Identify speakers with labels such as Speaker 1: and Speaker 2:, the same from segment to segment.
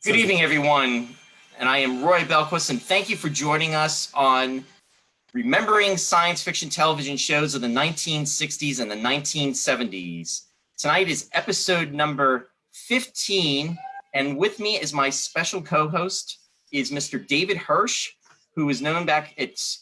Speaker 1: Good evening, everyone, and I am Roy Bjellquist, and thank you for joining us on Remembering Science Fiction Television Shows of the 1960s and the 1970s. Tonight is episode number 15, and with me is my special co-host is Mr. David Hirsch, who is known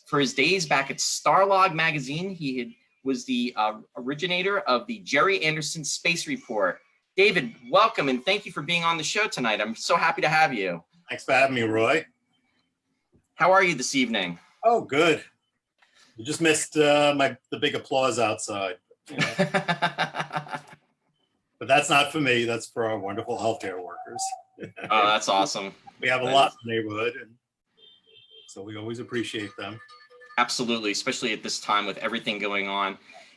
Speaker 1: for his days back at Starlog Magazine. He was the originator of the Gerry Anderson Space Report. David, welcome, and thank you for being on the show tonight. I'm so happy to have you.
Speaker 2: Thanks for having me, Roy.
Speaker 1: How are you this evening?
Speaker 2: Oh, good. You just missed the big applause outside. You know. But that's not for me. That's for our wonderful healthcare workers.
Speaker 1: Oh, that's awesome.
Speaker 2: We have a lot in the neighborhood, and so we always appreciate them.
Speaker 1: Absolutely, especially at this time with everything going on.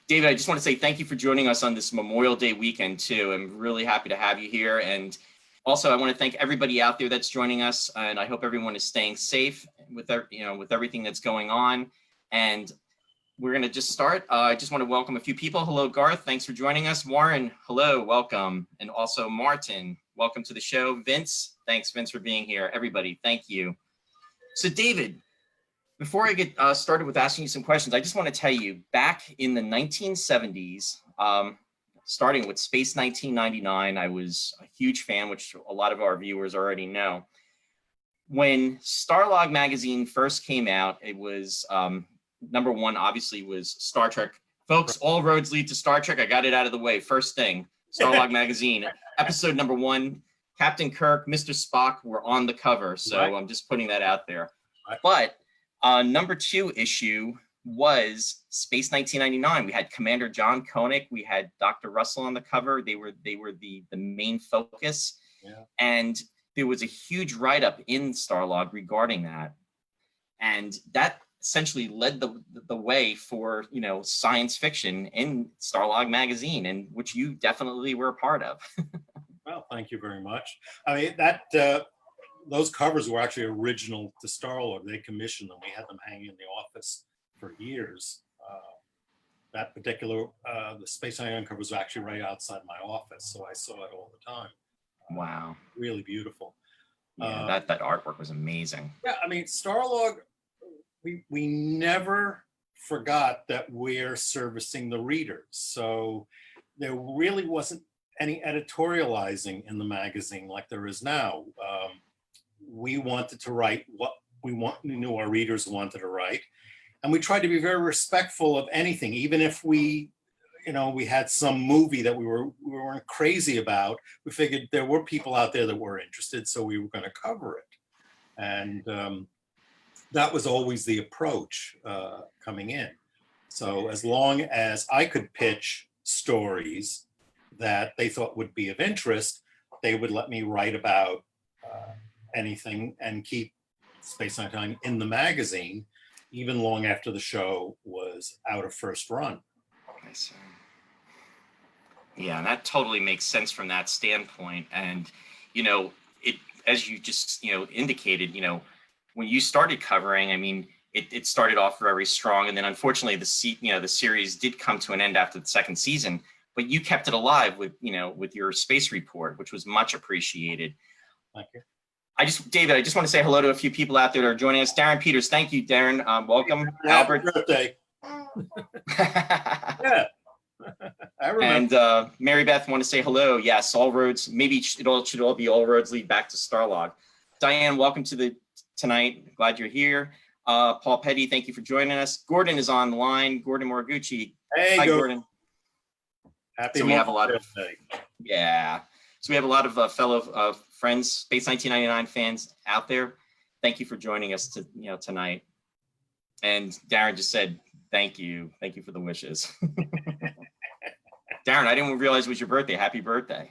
Speaker 1: David, I just want to say thank you for joining us on this Memorial Day weekend, too. I'm really happy to have you here. And also, I want to thank everybody out there that's joining us. And I hope everyone is staying safe with everything that's going on. And we're going to just start. I just want to welcome a few people. Hello, Garth. Thanks for joining us. Warren, hello, welcome. And also Martin, welcome to the show. Vince, thanks, Vince, for being here. Everybody, thank you. So, David, before I get started with asking you some questions, I just want to tell you, back in the 1970s, starting with Space 1999, I was a huge fan, which a lot of our viewers already know. When Starlog Magazine first came out, it was, number one, obviously, was Star Trek. Folks, all roads lead to Star Trek. I got it out of the way. First thing, Starlog Magazine, episode number 1, Captain Kirk, Mr. Spock were on the cover. So right. I'm just putting that out there. Right. But number 2 issue was Space 1999. We had Commander John Koenig. We had Dr. Russell on the cover. They were the main focus. Yeah. And there was a huge write-up in Starlog regarding that. And that essentially led the way for, science fiction in Starlog Magazine, and which you definitely were a part of.
Speaker 2: Well, thank you very much. I mean, those covers were actually original to Starlog. They commissioned them. We had them hanging in the office for years. That particular, the Space 99 cover was actually right outside my office, so I saw it all the time.
Speaker 1: Wow.
Speaker 2: Really beautiful.
Speaker 1: Yeah, that artwork was amazing.
Speaker 2: Yeah, I mean, Starlog, we never forgot that we're servicing the readers. So there really wasn't any editorializing in the magazine like there is now. We wanted to write what we knew our readers wanted to write. And we tried to be very respectful of anything, even if we had some movie that we weren't crazy about. We figured there were people out there that were interested, so we were going to cover it. And that was always the approach coming in. So as long as I could pitch stories that they thought would be of interest, they would let me write about anything and keep Space 99 in the magazine, even long after the show was out of first run.
Speaker 1: I see. Yeah, and that totally makes sense from that standpoint. And, it, as you just, indicated, when you started covering, I mean, it started off very strong. And then unfortunately, the series did come to an end after the second season, but you kept it alive with your space report, which was much appreciated.
Speaker 2: Thank you.
Speaker 1: David, I just want to say hello to a few people out there that are joining us. Darren Peters, thank you, Darren. Welcome.
Speaker 2: Happy
Speaker 1: Albert.
Speaker 2: Birthday. Yeah. I remember.
Speaker 1: And Mary Beth want to say hello. Yes, all roads. Maybe it should all be all roads lead back to Starlog. Diane, welcome to tonight. Glad you're here. Paul Petty, thank you for joining us. Gordon is on the line. Gordon Moriguchi.
Speaker 2: Hey,
Speaker 1: hi, Gordon.
Speaker 2: Happy
Speaker 1: so we have a lot
Speaker 2: birthday.
Speaker 1: So we have a lot of fellow friends, Space 1999 fans out there. Thank you for joining us tonight. And Darren just said, thank you for the wishes. Darren, I didn't realize it was your birthday. Happy birthday.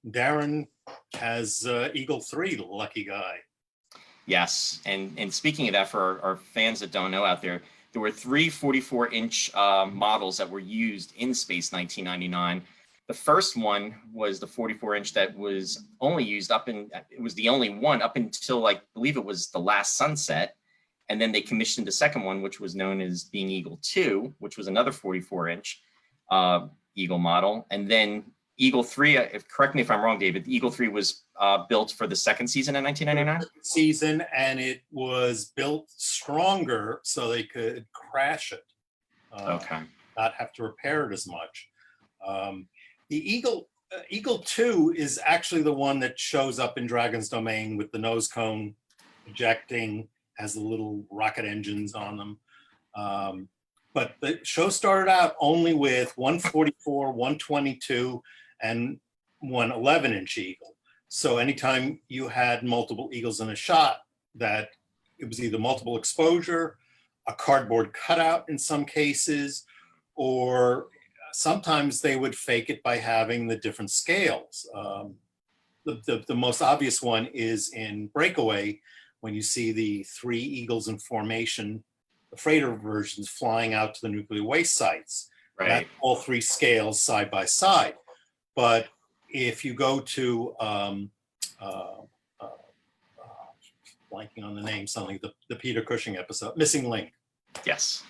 Speaker 2: Darren has Eagle 3, the lucky guy.
Speaker 1: Yes, and speaking of that, for our fans that don't know out there were 3 44-inch models that were used in Space 1999. The first one was the 44-inch that was only used it was the only one up until I believe it was The Last Sunset. And then they commissioned the second one, which was known as being Eagle 2, which was another 44-inch Eagle model. And then Eagle 3, correct me if I'm wrong, David, Eagle 3 was built for the second season in 1999?
Speaker 2: Season, and it was built stronger so they could crash it.
Speaker 1: Okay.
Speaker 2: Not have to repair it as much. The Eagle 2 is actually the one that shows up in Dragon's Domain with the nose cone ejecting, has the little rocket engines on them. But the show started out only with 144, 122, and one 11-inch eagle. So anytime you had multiple eagles in a shot, that it was either multiple exposure, a cardboard cutout in some cases, or sometimes they would fake it by having the different scales. The most obvious one is in Breakaway, when you see the 3 eagles in formation, the freighter versions flying out to the nuclear waste sites.
Speaker 1: Right.
Speaker 2: That's all 3 scales side by side. But if you go to, blanking on the name, something, the Peter Cushing episode, Missing Link.
Speaker 1: Yes.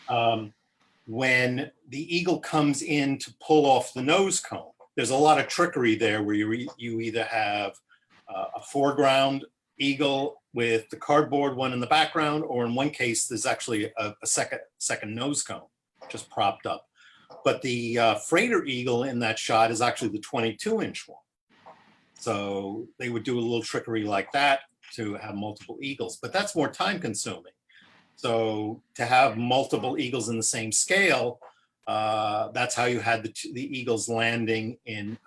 Speaker 2: When the eagle comes in to pull off the nose cone, there's a lot of trickery there where you either have a foreground eagle with the cardboard one in the background, or in one case, there's actually a second nose cone just propped up. But the freighter eagle in that shot is actually the 22-inch one. So they would do a little trickery like that to have multiple eagles, but that's more time consuming. So to have multiple eagles in the same scale, that's how you had the eagles landing in,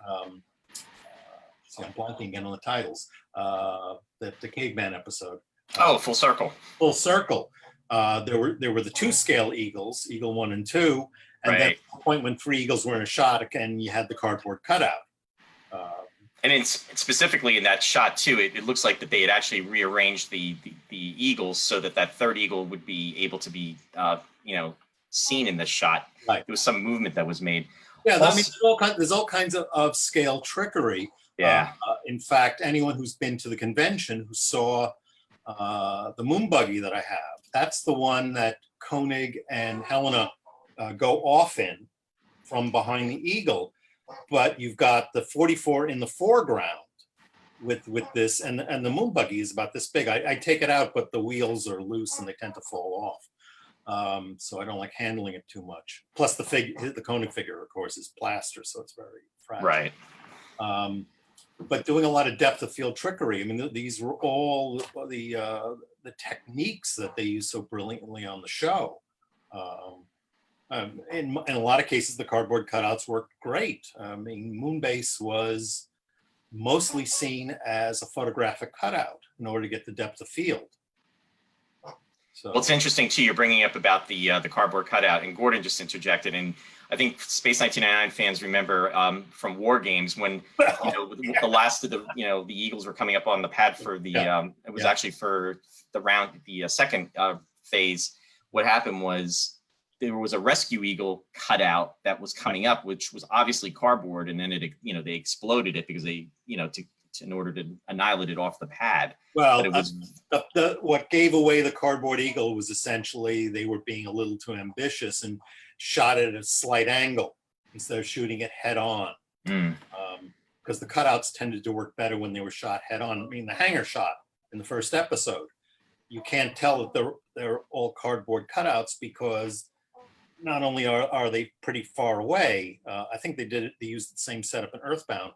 Speaker 2: see, I'm blanking again on the titles, the caveman episode.
Speaker 1: Full Circle.
Speaker 2: Full Circle. There were the 2 scale eagles, Eagle 1 and 2, and then at the point when 3 eagles were in a shot, and you had the cardboard cutout.
Speaker 1: And it's specifically in that shot too, it looks like that they had actually rearranged the eagles so that third eagle would be able to be, seen in the shot.
Speaker 2: Right.
Speaker 1: There was some movement that was made.
Speaker 2: Yeah, I mean, there's all kinds of scale trickery.
Speaker 1: Yeah.
Speaker 2: In fact, anyone who's been to the convention who saw the moon buggy that I have, that's the one that Koenig and Helena go off in from behind the eagle. But you've got the 44 in the foreground with this, and the moon buggy is about this big. I take it out, but the wheels are loose and they tend to fall off. So I don't like handling it too much. Plus the Koenig figure, of course, is plaster, so it's very fragile.
Speaker 1: Right.
Speaker 2: But doing a lot of depth of field trickery. I mean, these were all the techniques that they used so brilliantly on the show. In a lot of cases, the cardboard cutouts worked great. I mean, Moonbase was mostly seen as a photographic cutout in order to get the depth of field. So,
Speaker 1: well, it's interesting too. You're bringing up about the cardboard cutout, and Gordon just interjected. And I think Space 1999 fans remember from War Games when the last of the Eagles were coming up on the pad for the it was actually for the second phase. What happened was there was a rescue eagle cutout that was coming up, which was obviously cardboard, and then they exploded it because they in order to annihilate it off the pad.
Speaker 2: Well,
Speaker 1: but it was
Speaker 2: what gave away the cardboard eagle was essentially they were being a little too ambitious and shot it at a slight angle instead of shooting it head on. Because the cutouts tended to work better when they were shot head on. I mean, the hangar shot in the first episode, you can't tell that they're all cardboard cutouts because not only are they pretty far away, I think they used the same setup in Earthbound,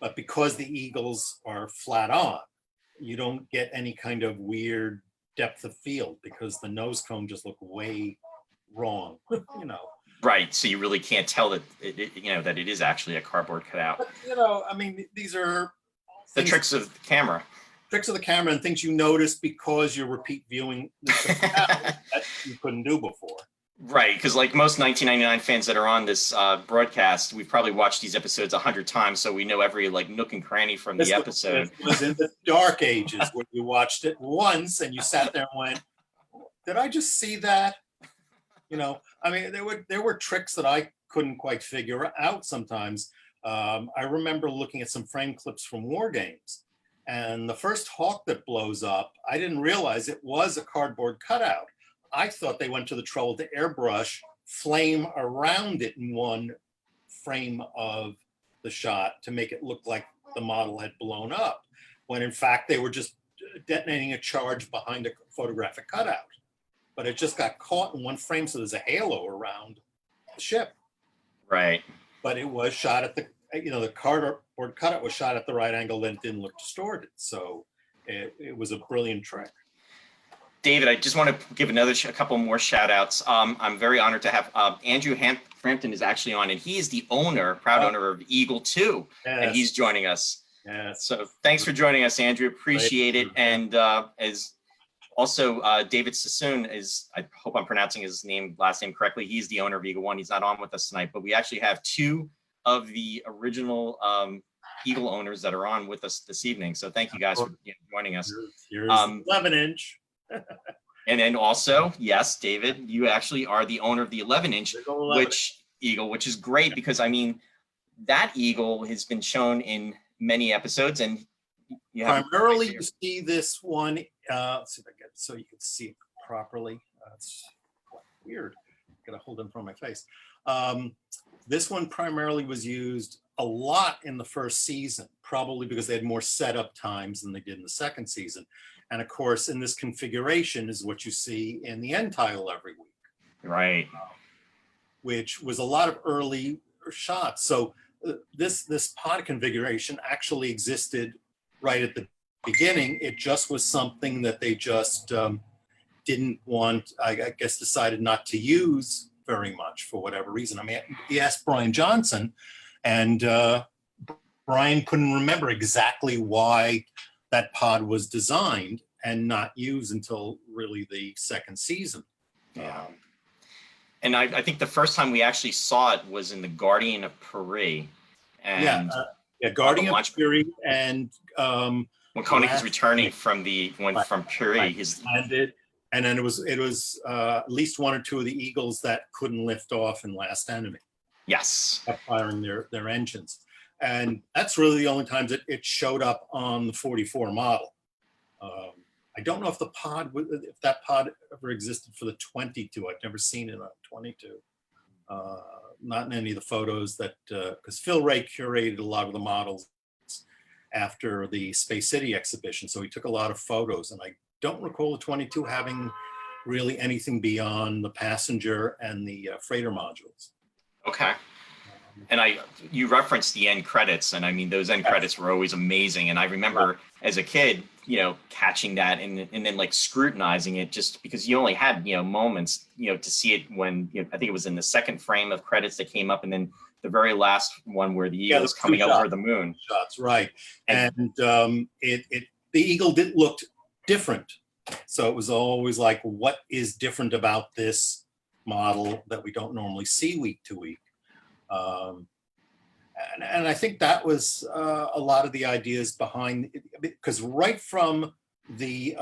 Speaker 2: but because the eagles are flat on, you don't get any kind of weird depth of field because the nose cone just look way wrong,
Speaker 1: Right, so you really can't tell that that it is actually a cardboard cutout.
Speaker 2: But, I mean, these are
Speaker 1: the tricks of the camera.
Speaker 2: Tricks of the camera and things you notice because you're repeat viewing that you couldn't do before.
Speaker 1: Right, because like most 1999 fans that are on this broadcast, we've probably watched these episodes 100 times, so we know every nook and cranny from the episode.
Speaker 2: It was in the dark ages where you watched it once and you sat there and went, "Did I just see that?" I mean, there were tricks that I couldn't quite figure out sometimes. I remember looking at some frame clips from War Games, and the first hawk that blows up, I didn't realize it was a cardboard cutout. I thought they went to the trouble to airbrush flame around it in one frame of the shot to make it look like the model had blown up, when in fact they were just detonating a charge behind a photographic cutout. But it just got caught in one frame, so there's a halo around the ship.
Speaker 1: Right.
Speaker 2: But it was shot at the, the cardboard cutout was shot at the right angle, then it didn't look distorted. So it was a brilliant trick.
Speaker 1: David, I just want to give a couple more shout outs. I'm very honored to have Andrew Frampton is actually on, and he is the proud owner of Eagle 2, and he's joining us.
Speaker 2: Yes.
Speaker 1: So thanks for joining us, Andrew. Appreciate it. And as also David Sassoon I hope I'm pronouncing his last name correctly. He's the owner of Eagle 1. He's not on with us tonight, but we actually have two of the original Eagle owners that are on with us this evening. So thank you guys for joining us.
Speaker 2: Here's 11-inch.
Speaker 1: And then also, yes, David, you actually are the owner of the 11-inch, which is great, because I mean, that Eagle has been shown in many episodes, and you have
Speaker 2: primarily you see this one. Let's see if I get it so you can see it properly. It's weird. I gotta hold it in front of my face. This one primarily was used a lot in the first season, probably because they had more setup times than they did in the second season. And of course, in this configuration is what you see in the end title every week.
Speaker 1: Right.
Speaker 2: Which was a lot of early shots. So this pod configuration actually existed right at the beginning. It just was something that they just didn't want, I guess, decided not to use very much for whatever reason. I mean, he asked Brian Johnson, and Brian couldn't remember exactly why that pod was designed and not used until really the second season.
Speaker 1: Yeah. And I think the first time we actually saw it was in the Guardian of Paris. And
Speaker 2: Guardian of Paris, and
Speaker 1: when Koenig is returning from from Paris,
Speaker 2: and then it was at least one or two of the Eagles that couldn't lift off in Last Enemy.
Speaker 1: Yes.
Speaker 2: Kept firing their engines. And that's really the only times it showed up on the 44 model. I don't know if that pod ever existed for the 22. I've never seen it on 22. Not in any of the photos that, because Phil Ray curated a lot of the models after the Space City exhibition. So he took a lot of photos, and I don't recall the 22 having really anything beyond the passenger and the freighter modules.
Speaker 1: Okay. And you referenced the end credits, and I mean, those end credits were always amazing. And I remember as a kid, catching that and then like scrutinizing it, just because you only had, moments, to see it when, I think it was in the second frame of credits that came up, and then the very last one where the Eagle is coming up over the moon.
Speaker 2: Shots, right. And the Eagle looked different. So it was always like, what is different about this model that we don't normally see week to week? And I think that was a lot of the ideas behind it, because right from the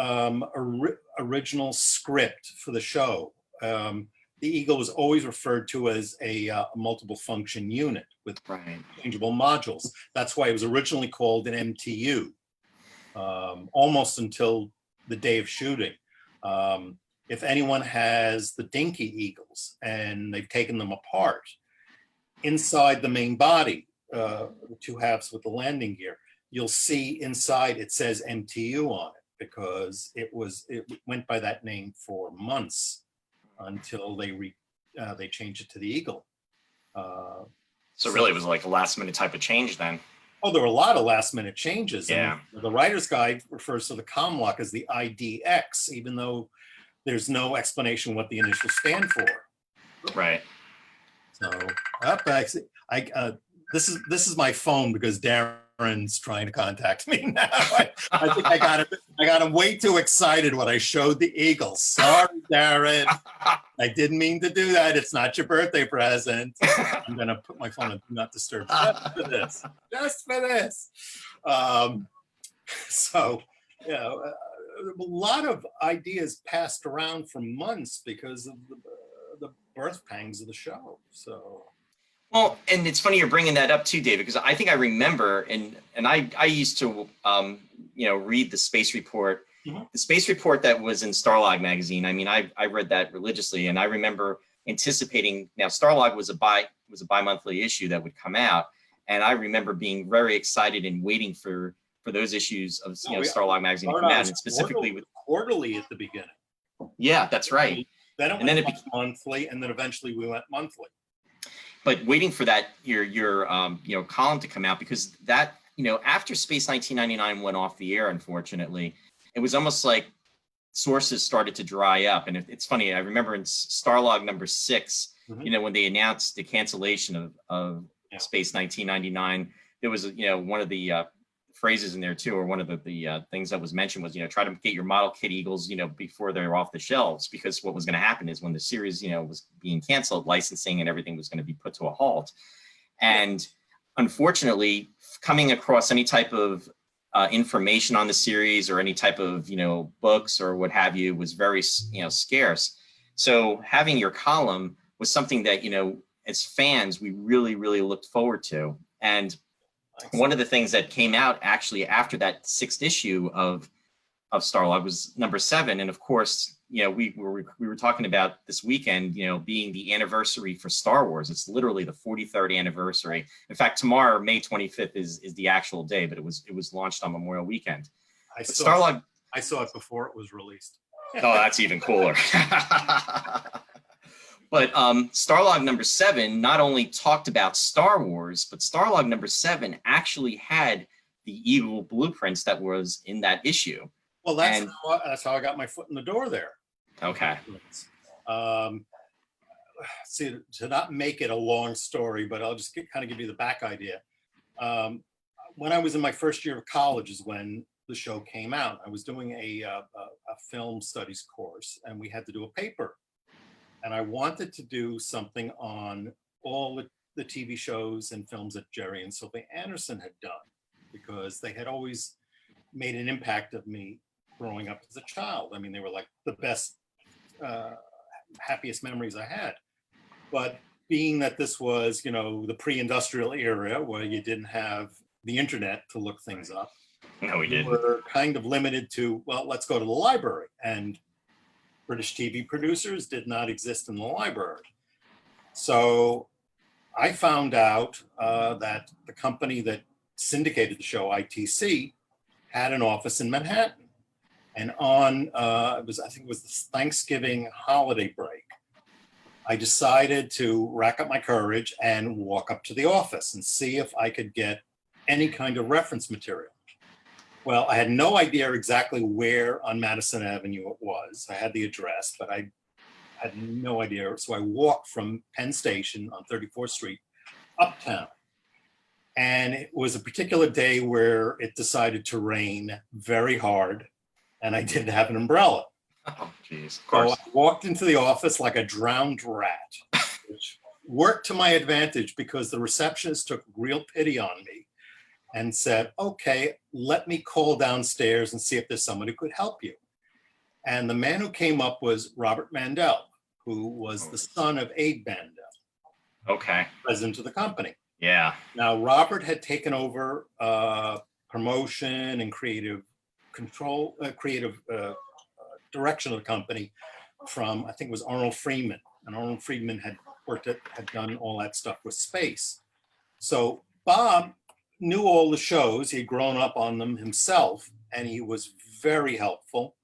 Speaker 2: original script for the show, the Eagle was always referred to as a multiple function unit with changeable modules. That's why it was originally called an MTU, almost until the day of shooting. If anyone has the Dinky Eagles and they've taken them apart, inside the main body, the two halves with the landing gear, you'll see inside it says MTU on it, because it went by that name for months until they changed it to the Eagle.
Speaker 1: So really it was like a last minute type of change then.
Speaker 2: Oh, there were a lot of last minute changes.
Speaker 1: Yeah.
Speaker 2: And the writer's guide refers to the comm lock as the IDX, even though there's no explanation what the initials stand for.
Speaker 1: Right.
Speaker 2: So this is my phone, because Darren's trying to contact me now. I think I got him way too excited when I showed the Eagle. Sorry, Darren. I didn't mean to do that. It's not your birthday present. I'm gonna put my phone on Do Not Disturb just for this. Just for this. So a lot of ideas passed around for months because of the birth pangs of the show. So.
Speaker 1: Well, and it's funny you're bringing that up too, David, because I think I remember, and I used to, read the space report, the space report that was in Starlog Magazine. I mean, I read that religiously, and I remember anticipating. Now, Starlog was a bi-monthly issue that would come out, And I remember being very excited and waiting for those issues of Starlog Magazine to come out, and specifically with
Speaker 2: quarterly at the beginning.
Speaker 1: Yeah, that's right.
Speaker 2: Then it went monthly, and then eventually we went monthly.
Speaker 1: But waiting for that your column to come out, because that after Space 1999 went off the air, unfortunately, it was almost like sources started to dry up. And it's funny, I remember in Starlog number 6, when they announced the cancellation of Space 1999, there was one of the phrases in there too, or one of the things that was mentioned was try to get your model kit Eagles before they're off the shelves, because what was going to happen is when the series was being canceled, licensing and everything was going to be put to a halt. And unfortunately, coming across any type of information on the series or any type of books or what have you was very scarce. So having your column was something that as fans we really looked forward to. And one of the things that came out actually after that 6th issue of Starlog was number 7, and of course we were talking about this weekend being the anniversary for Star Wars. It's literally the 43rd anniversary. In fact, tomorrow, May 25th, is the actual day, but it was launched on Memorial Weekend.
Speaker 2: I saw it before it was released.
Speaker 1: Oh, that's even cooler. But Starlog number 7 not only talked about Star Wars, but Starlog number 7 actually had the Eagle blueprints that was in that issue.
Speaker 2: Well, that's how I got my foot in the door there.
Speaker 1: Okay.
Speaker 2: See, to not make it a long story, but I'll just kind of give you the back idea. When I was in my first year of college is when the show came out. I was doing a film studies course, and we had to do a paper. And I wanted to do something on all the TV shows and films that Gerry and Sylvia Anderson had done, because they had always made an impact of me growing up as a child. I mean, they were like the best, happiest memories I had. But being that this was, the pre-industrial era where you didn't have the internet to look things up.
Speaker 1: No, we didn't.
Speaker 2: We were kind of limited to, well, let's go to the library. And British TV producers did not exist in the library. So I found out that the company that syndicated the show, ITC, had an office in Manhattan. And on, I think it was the Thanksgiving holiday break, I decided to rack up my courage and walk up to the office and see if I could get any kind of reference material. Well, I had no idea exactly where on Madison Avenue it was. I had the address, but I had no idea. So I walked from Penn Station on 34th Street uptown. And it was a particular day where it decided to rain very hard, and I didn't have an umbrella.
Speaker 1: Oh, geez. Of course.
Speaker 2: So I walked into the office like a drowned rat, which worked to my advantage because the receptionist took real pity on me and said, okay, let me call downstairs and see if there's someone who could help you. And the man who came up was Robert Mandel, who was the son of Abe Mandel.
Speaker 1: Okay.
Speaker 2: President of the company.
Speaker 1: Yeah.
Speaker 2: Now, Robert had taken over promotion and creative control, direction of the company from, I think it was Arnold Freeman. And Arnold Freeman had done all that stuff with space. So Bob knew all the shows. He'd grown up on them himself, and he was very helpful.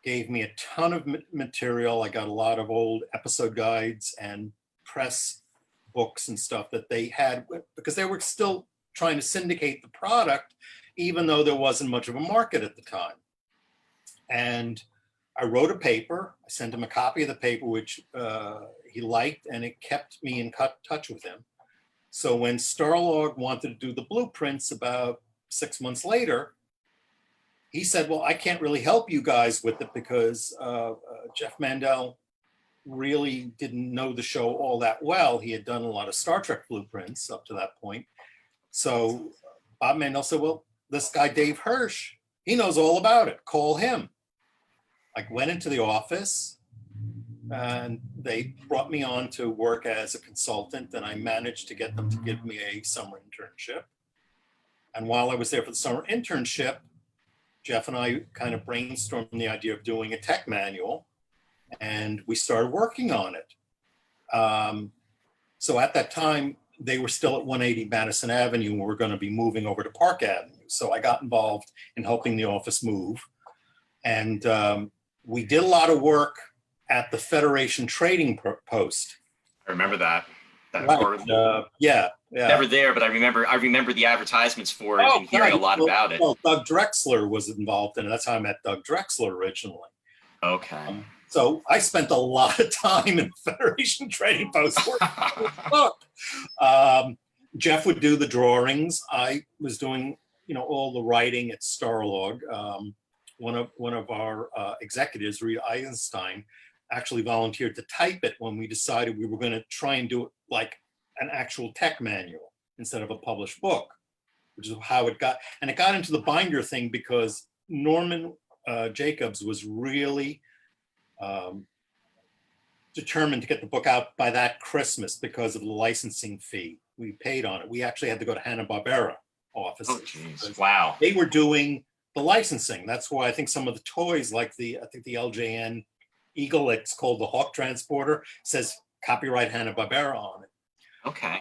Speaker 2: Gave me a ton of material. I got a lot of old episode guides and press books and stuff that they had, because they were still trying to syndicate the product, even though there wasn't much of a market at the time. And I wrote a paper. I sent him a copy of the paper, which he liked, and it kept me in touch with him. So when Starlog wanted to do the blueprints about 6 months later, he said, well, I can't really help you guys with it because Jeff Mandel really didn't know the show all that well. He had done a lot of Star Trek blueprints up to that point. So Bob Mandel said, well, this guy, Dave Hirsch, he knows all about it. Call him. I went into the office, and they brought me on to work as a consultant, and I managed to get them to give me a summer internship. And while I was there for the summer internship, Jeff and I kind of brainstormed the idea of doing a tech manual, and we started working on it. So at that time, they were still at 180 Madison Avenue and we're going to be moving over to Park Avenue. So I got involved in helping the office move. And we did a lot of work at the Federation Trading Post.
Speaker 1: I remember that.
Speaker 2: Right. Yeah.
Speaker 1: Never there, but I remember the advertisements for it and hearing a lot about it.
Speaker 2: Well, Doug Drexler was involved in it. That's how I met Doug Drexler originally.
Speaker 1: Okay.
Speaker 2: So I spent a lot of time in Federation Trading Post working on this book. Jeff would do the drawings. I was doing, all the writing at Starlog. One of our executives, Rita Eisenstein, actually volunteered to type it when we decided we were going to try and do it like an actual tech manual instead of a published book, which is how it got. And it got into the binder thing because Norman Jacobs was really determined to get the book out by that Christmas because of the licensing fee we paid on it. We actually had to go to Hanna-Barbera offices.
Speaker 1: Oh, geez. Wow.
Speaker 2: They were doing the licensing. That's why I think some of the toys, like the LJN Eagle, it's called the Hawk Transporter, says copyright Hanna-Barbera on it.
Speaker 1: Okay.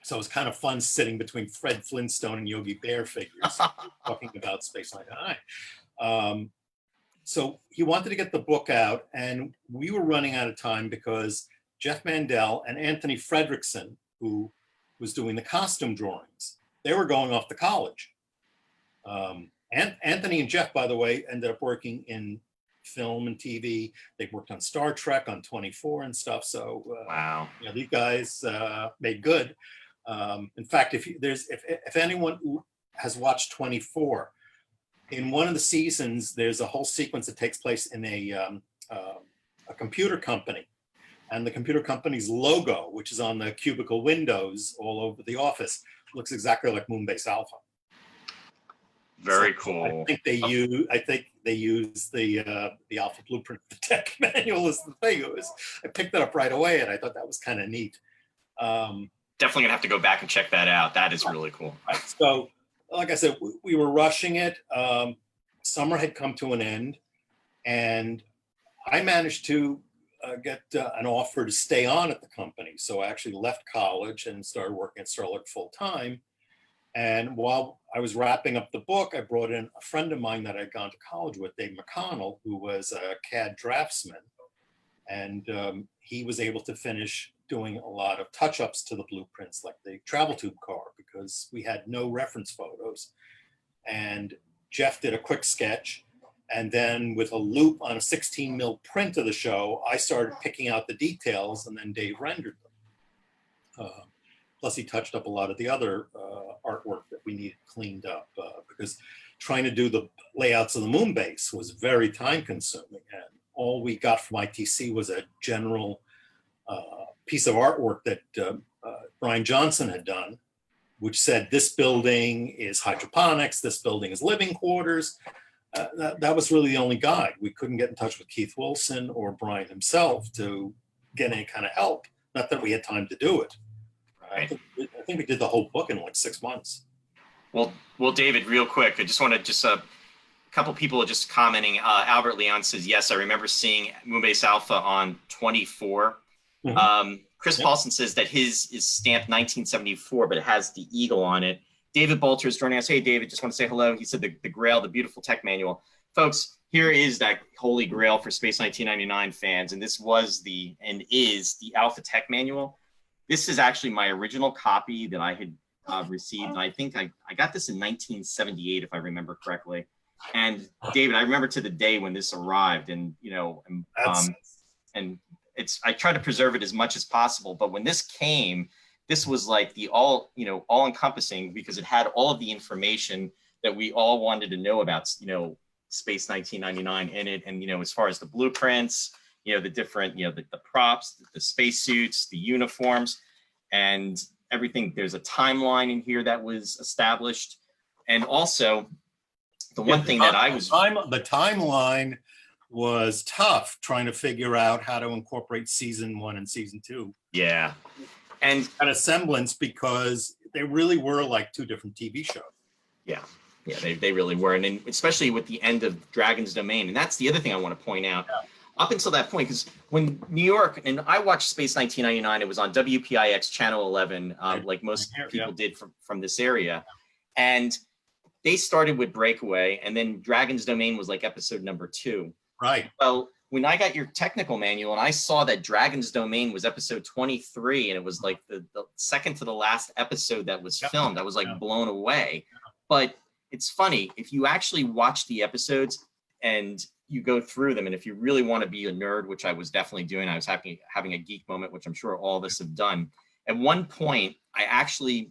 Speaker 2: So it was kind of fun sitting between Fred Flintstone and Yogi Bear figures talking about Space 99. So he wanted to get the book out, and we were running out of time because Jeff Mandel and Anthony Fredrickson, who was doing the costume drawings, they were going off to college. And Anthony and Jeff, by the way, ended up working in film and TV. They worked on Star Trek, on 24 and stuff. So
Speaker 1: wow,
Speaker 2: these guys made good. In fact, if anyone has watched 24, in one of the seasons, there's a whole sequence that takes place in a computer company, and the computer company's logo, which is on the cubicle windows all over the office, looks exactly like Moonbase Alpha.
Speaker 1: Very cool.
Speaker 2: I think they use the Alpha Blueprint, the tech manual is the thing. I picked it up right away, and I thought that was kind of neat.
Speaker 1: Definitely gonna have to go back and check that out. That is really cool.
Speaker 2: Right. So, like I said, we were rushing it. Summer had come to an end, and I managed to get an offer to stay on at the company. So I actually left college and started working at Starlog full time. And while I was wrapping up the book, I brought in a friend of mine that I'd gone to college with, Dave McConnell, who was a CAD draftsman. And he was able to finish doing a lot of touch-ups to the blueprints, like the travel tube car, because we had no reference photos. And Jeff did a quick sketch. And then with a loop on a 16 mil print of the show, I started picking out the details, and then Dave rendered them. Plus he touched up a lot of the other artwork that we needed cleaned up because trying to do the layouts of the moon base was very time consuming. And all we got from ITC was a general piece of artwork that Brian Johnson had done, which said this building is hydroponics, this building is living quarters. That was really the only guide. We couldn't get in touch with Keith Wilson or Brian himself to get any kind of help. Not that we had time to do it. I think we did the whole book in like 6 months. Well,
Speaker 1: David, real quick, I just want to a couple people are just commenting. Albert Leon says, yes, I remember seeing Moonbase Alpha on 24. Mm-hmm. Chris Paulson says that his is stamped 1974, but it has the eagle on it. David Bolter is joining us. Hey, David, just want to say hello. He said the Grail, the beautiful tech manual. Folks, here is that holy grail for Space 1999 fans, and this was and is the Alpha Tech Manual. This is actually my original copy that I had received. And I think I got this in 1978, if I remember correctly. And David, I remember to the day when this arrived, and and I try to preserve it as much as possible. But when this came, this was like the all encompassing, because it had all of the information that we all wanted to know about, Space 1999 in it. And, as far as the blueprints, the different, the props, the spacesuits, the uniforms, and everything. There's a timeline in here that was established. And also the one thing that
Speaker 2: the timeline was tough, trying to figure out how to incorporate season 1 and season 2.
Speaker 1: Yeah. And
Speaker 2: a semblance, because they really were like 2 different TV shows.
Speaker 1: Yeah. Yeah, they really were. And especially with the end of Dragon's Domain. And that's the other thing I want to point out. Yeah. up until that point, because when New York, and I watched Space 1999, it was on WPIX Channel 11, like most people did from this area. And they started with Breakaway, and then Dragon's Domain was like episode number 2.
Speaker 2: Right.
Speaker 1: Well, when I got your technical manual and I saw that Dragon's Domain was episode 23, and it was like the second to the last episode that was filmed, I was like blown away. But it's funny, if you actually watch the episodes and you go through them, and if you really want to be a nerd, which I was definitely doing, I was having a geek moment, which I'm sure all of us have done. At one point, I actually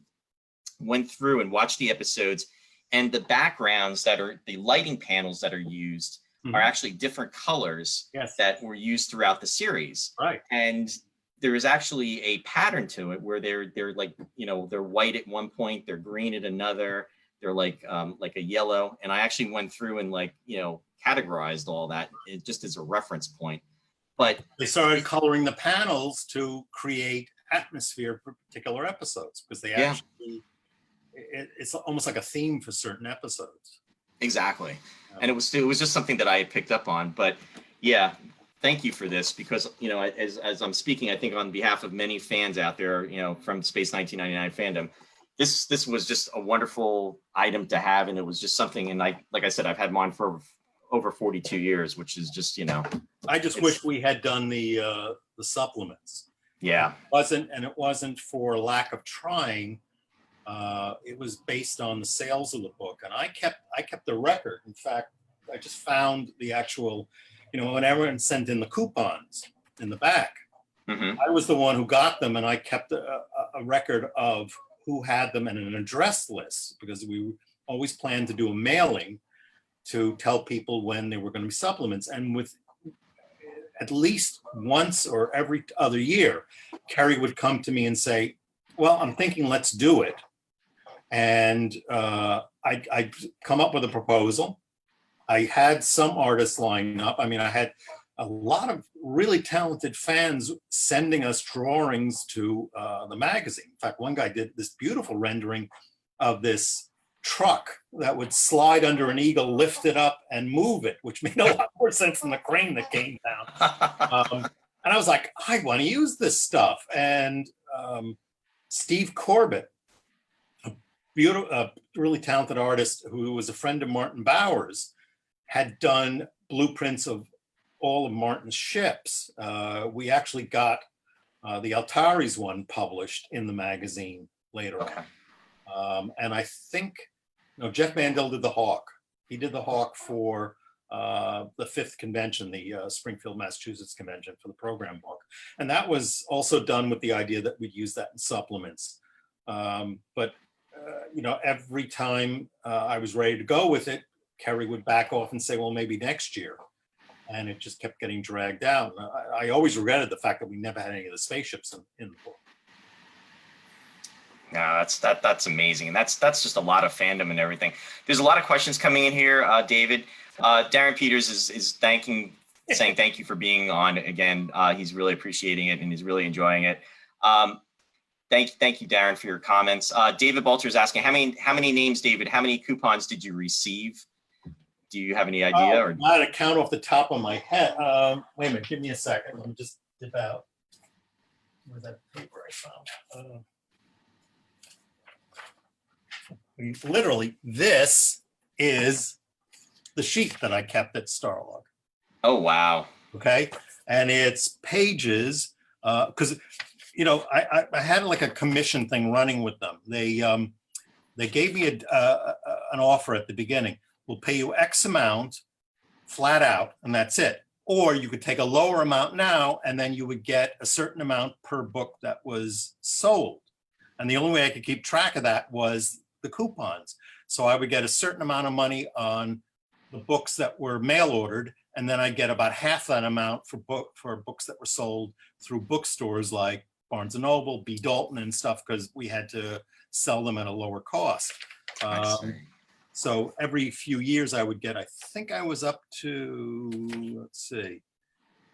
Speaker 1: went through and watched the episodes, and the backgrounds that are the lighting panels that are used are actually different colors that were used throughout the series.
Speaker 2: Right.
Speaker 1: And there is actually a pattern to it where they're like, you know, they're white at one point, they're green at another, they're like a yellow. And I actually went through and, like, you know, categorized all that just as a reference point. But
Speaker 2: they started coloring the panels to create atmosphere for particular episodes, because they actually, it's almost like a theme for certain episodes.
Speaker 1: Exactly. And it was just something that I had picked up on. But yeah, thank you for this, because, you know, as I'm speaking, I think on behalf of many fans out there, you know, from Space 1999 fandom, this was just a wonderful item to have. And it was just something, and like I said, I've had mine for over 42 years, which is just, you know.
Speaker 2: I just wish we had done the supplements.
Speaker 1: Yeah.
Speaker 2: It wasn't for lack of trying. It was based on the sales of the book, and I kept the record. In fact, I just found the actual, you know, when everyone sent in the coupons in the back, I was the one who got them, and I kept a record of who had them and an address list, because we always planned to do a mailing to tell people when they were going to be supplements. And with at least once or every other year, Gerry would come to me and say, well, I'm thinking let's do it. And I'd come up with a proposal. I had some artists lined up. I mean, I had a lot of really talented fans sending us drawings to the magazine. In fact, one guy did this beautiful rendering of this truck that would slide under an eagle, lift it up and move it, which made a lot more sense than the crane that came down. And I was like, I want to use this stuff. And Steve Corbett, a really talented artist who was a friend of Martin Bowers, had done blueprints of all of Martin's ships. We actually got the Altaris one published in the magazine later on. And I think, you know, Jeff Mandel did the Hawk. He did the Hawk for the 5th convention, the Springfield, Massachusetts convention, for the program book. And that was also done with the idea that we'd use that in supplements. But you know, every time I was ready to go with it, Gerry would back off and say, well, maybe next year. And it just kept getting dragged out. I always regretted the fact that we never had any of the spaceships in the book.
Speaker 1: No, that's amazing, and that's just a lot of fandom and everything. There's a lot of questions coming in here, David. Darren Peters is saying thank you for being on again. He's really appreciating it and he's really enjoying it. Thank you, Darren, for your comments. David Bolter is asking, how many names, David? How many coupons did you receive? Do you have any idea? Or
Speaker 2: I had a count off the top of my head. Wait a minute, give me a second. Let me just dip out. Where's that paper I found? Literally, this is the sheet that I kept at Starlog.
Speaker 1: Oh, wow.
Speaker 2: Okay. And it's pages, because, you know, I had like a commission thing running with them. They gave me an offer at the beginning. We'll pay you X amount flat out, and that's it. Or you could take a lower amount now, and then you would get a certain amount per book that was sold. And the only way I could keep track of that was the coupons. So I would get a certain amount of money on the books that were mail ordered, and then I'd get about half that amount for books that were sold through bookstores like Barnes & Noble, B. Dalton and stuff, because we had to sell them at a lower cost. So every few years I would get, I think I was up to, let's see.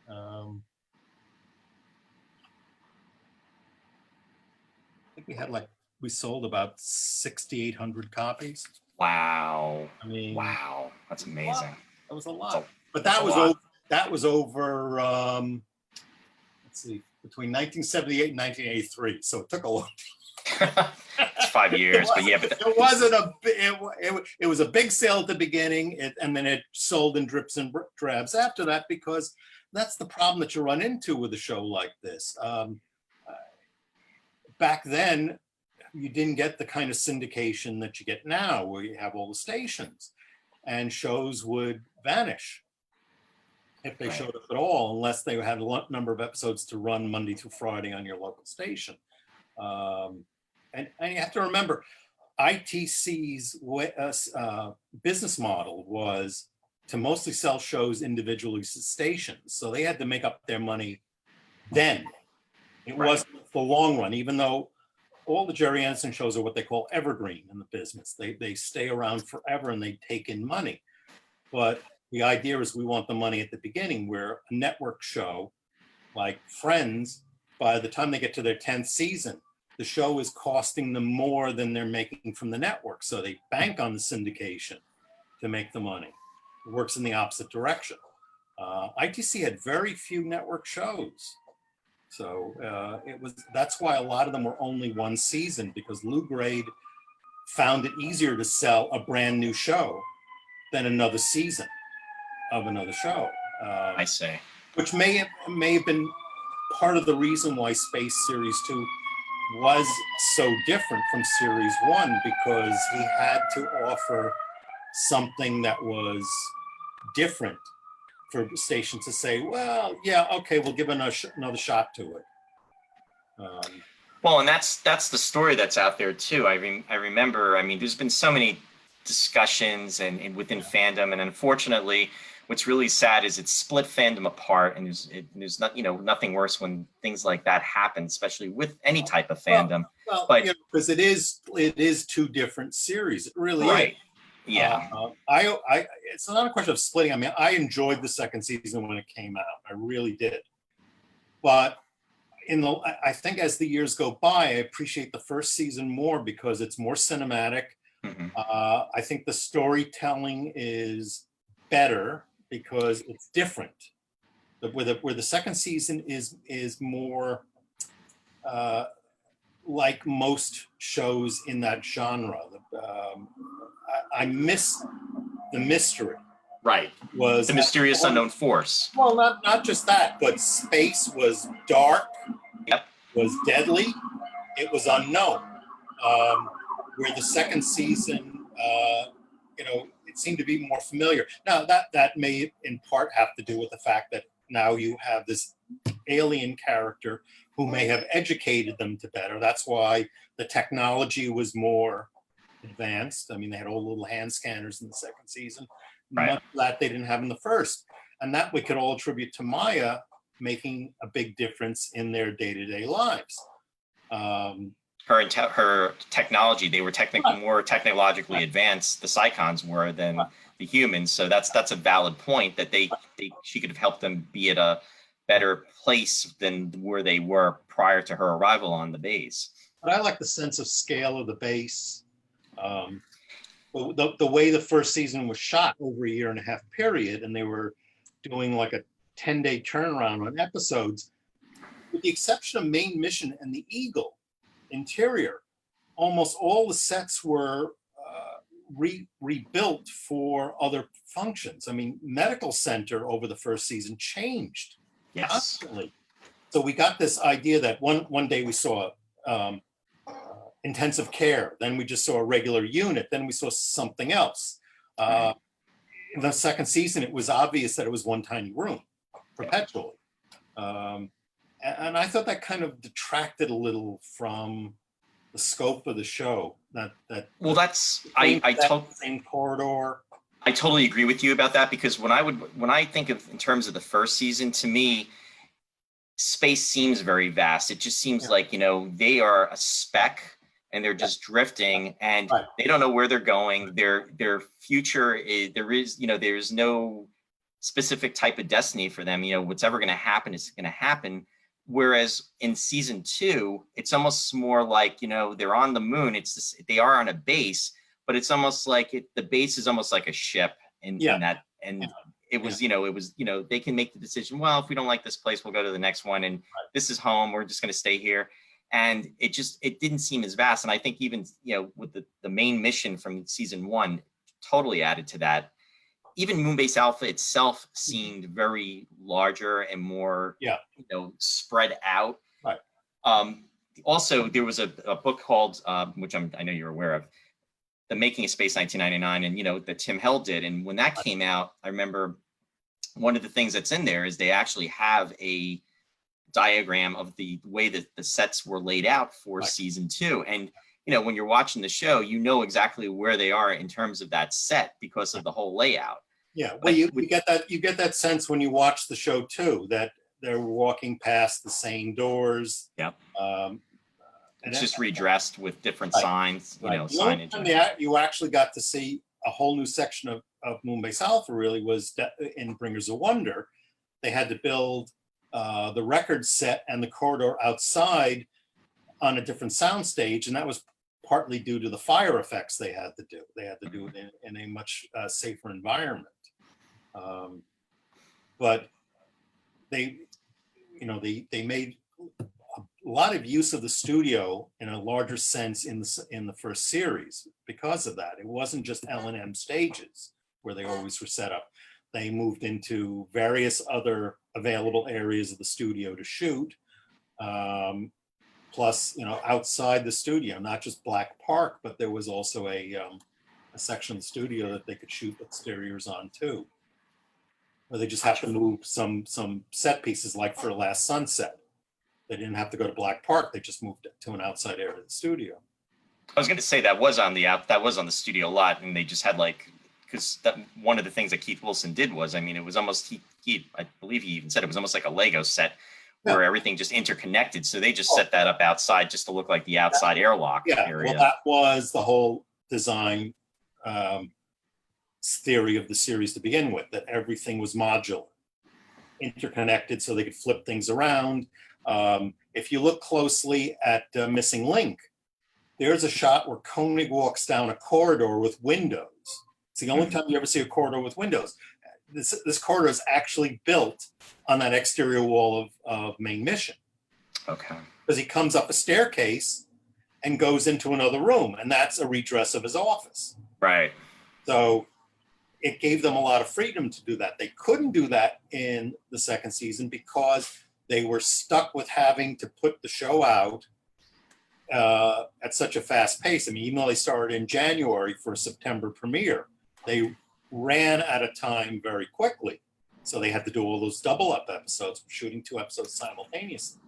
Speaker 2: I think we sold about 6,800 copies.
Speaker 1: Wow.
Speaker 2: I mean,
Speaker 1: wow, that's amazing.
Speaker 2: That was a lot. But that was that was over, let's see, between 1978 and 1983. So it took a long
Speaker 1: It's 5 years, but yeah, but
Speaker 2: it wasn't it was a big sale at the beginning, and then it sold in drips and drabs after that, because that's the problem that you run into with a show like this. Back then, you didn't get the kind of syndication that you get now, where you have all the stations, and shows would vanish if they showed up at all, unless they had a number of episodes to run Monday through Friday on your local station. And you have to remember, ITC's business model was to mostly sell shows individually to stations. So they had to make up their money then. It wasn't the long run, even though all the Gerry Anderson shows are what they call evergreen in the business. They stay around forever and they take in money. But the idea is we want the money at the beginning, where a network show like Friends, by the time they get to their 10th season, the show is costing them more than they're making from the network. So they bank on the syndication to make the money. It works in the opposite direction. ITC had very few network shows. So that's why a lot of them were only one season, because Lou Grade found it easier to sell a brand new show than another season of another show.
Speaker 1: I say,
Speaker 2: which may have been part of the reason why Space Series 2 was so different from Series 1, because he had to offer something that was different for the station to say, well, yeah, okay, we'll give another shot to it.
Speaker 1: Well, and that's the story that's out there too. I remember, I mean, there's been so many discussions and within fandom, and unfortunately, what's really sad is it split fandom apart, and there's not, nothing worse when things like that happen, especially with any type of fandom.
Speaker 2: Well,
Speaker 1: but
Speaker 2: because it is two different series. It really is.
Speaker 1: Yeah.
Speaker 2: It's not a question of splitting. I mean, I enjoyed the second season when it came out. I really did. But I think as the years go by, I appreciate the first season more because it's more cinematic.
Speaker 1: Mm-hmm.
Speaker 2: I think the storytelling is better because it's different. Where the second season is more like most shows in that genre. I miss the mystery.
Speaker 1: Right. Was the mysterious unknown force.
Speaker 2: Well, not just that, but space was dark.
Speaker 1: Yep.
Speaker 2: Was deadly. It was unknown. Where the second season, it seemed to be more familiar. Now that may in part have to do with the fact that now you have this alien character who may have educated them to better. That's why the technology was more advanced. I mean, they had all little hand scanners in the second season.
Speaker 1: Right.
Speaker 2: Much of that they didn't have in the first. And that we could all attribute to Maya making a big difference in their day-to-day lives.
Speaker 1: Her technology, they were more technologically advanced, the Psychons were, than the humans. So that's a valid point, that she could have helped them be at a better place than where they were prior to her arrival on the base.
Speaker 2: But I like the sense of scale of the base. The way the first season was shot over a 1.5-year period, and they were doing like a 10-day turnaround on episodes, with the exception of Main Mission and the Eagle interior, almost all the sets were rebuilt for other functions. I mean, Medical Center over the first season changed constantly. So we got this idea that one day we saw intensive care, then we just saw a regular unit, then we saw something else. In the second season, it was obvious that it was one tiny room perpetually. And I thought that kind of detracted a little from the scope of the show. Same corridor.
Speaker 1: I totally agree with you about that, because when I think of in terms of the first season, to me, space seems very vast. It just seems like, they are a speck and they're just drifting, and they don't know where they're going. Their future is, there's no specific type of destiny for them. What's ever going to happen is going to happen. Whereas in season 2, it's almost more like, they're on the moon. They are on a base, but it's almost like the base is almost like a ship in that. And it was, they can make the decision, well, if we don't like this place, we'll go to the next one. And this is home. We're just going to stay here. And it didn't seem as vast. And I think even, with the main mission from season 1 totally added to that. Even Moonbase Alpha itself seemed very larger and more, spread out.
Speaker 2: Right.
Speaker 1: Also, there was a book called, which I know you're aware of, The Making of Space 1999, and, that Tim Held did. And when that came out, I remember one of the things that's in there is they actually have a diagram of the way that the sets were laid out for season 2. And, when you're watching the show, exactly where they are in terms of that set because of the whole layout.
Speaker 2: Yeah, well, you get that sense when you watch the show too, that they're walking past the same doors.
Speaker 1: Yep. It's just redressed with different signs, signage.
Speaker 2: You actually got to see a whole new section of Moonbase Alpha really was in Bringers of Wonder. They had to build the record set and the corridor outside on a different sound stage, and that was partly due to the fire effects they had to do. They had to do it in a much safer environment. But they made a lot of use of the studio in a larger sense in the first series because of that. It wasn't just L&M stages where they always were set up. They moved into various other available areas of the studio to shoot. Plus, outside the studio, not just Black Park, but there was also a section of the studio that they could shoot exteriors on too. Or they just have to move some set pieces, like for Last Sunset. They didn't have to go to Black Park. They just moved to an outside area of the studio.
Speaker 1: I was going to say that was on the studio lot, and they just had because one of the things that Keith Wilson did was, it was almost I believe he even said it was almost like a Lego set where everything just interconnected. So they just set that up outside just to look like the outside airlock area.
Speaker 2: Well, that was the whole design theory of the series to begin with, that everything was modular, interconnected, so they could flip things around. If you look closely at Missing Link, there's a shot where Koenig walks down a corridor with windows. It's the only time you ever see a corridor with windows. This corridor is actually built on that exterior wall of Main Mission.
Speaker 1: Okay.
Speaker 2: Because he comes up a staircase and goes into another room, and that's a redress of his office.
Speaker 1: Right.
Speaker 2: So it gave them a lot of freedom to do that. They couldn't do that in the second season because they were stuck with having to put the show out at such a fast pace. Even though they started in January for a September premiere, they ran out of time very quickly. So they had to do all those double up episodes, shooting 2 episodes simultaneously,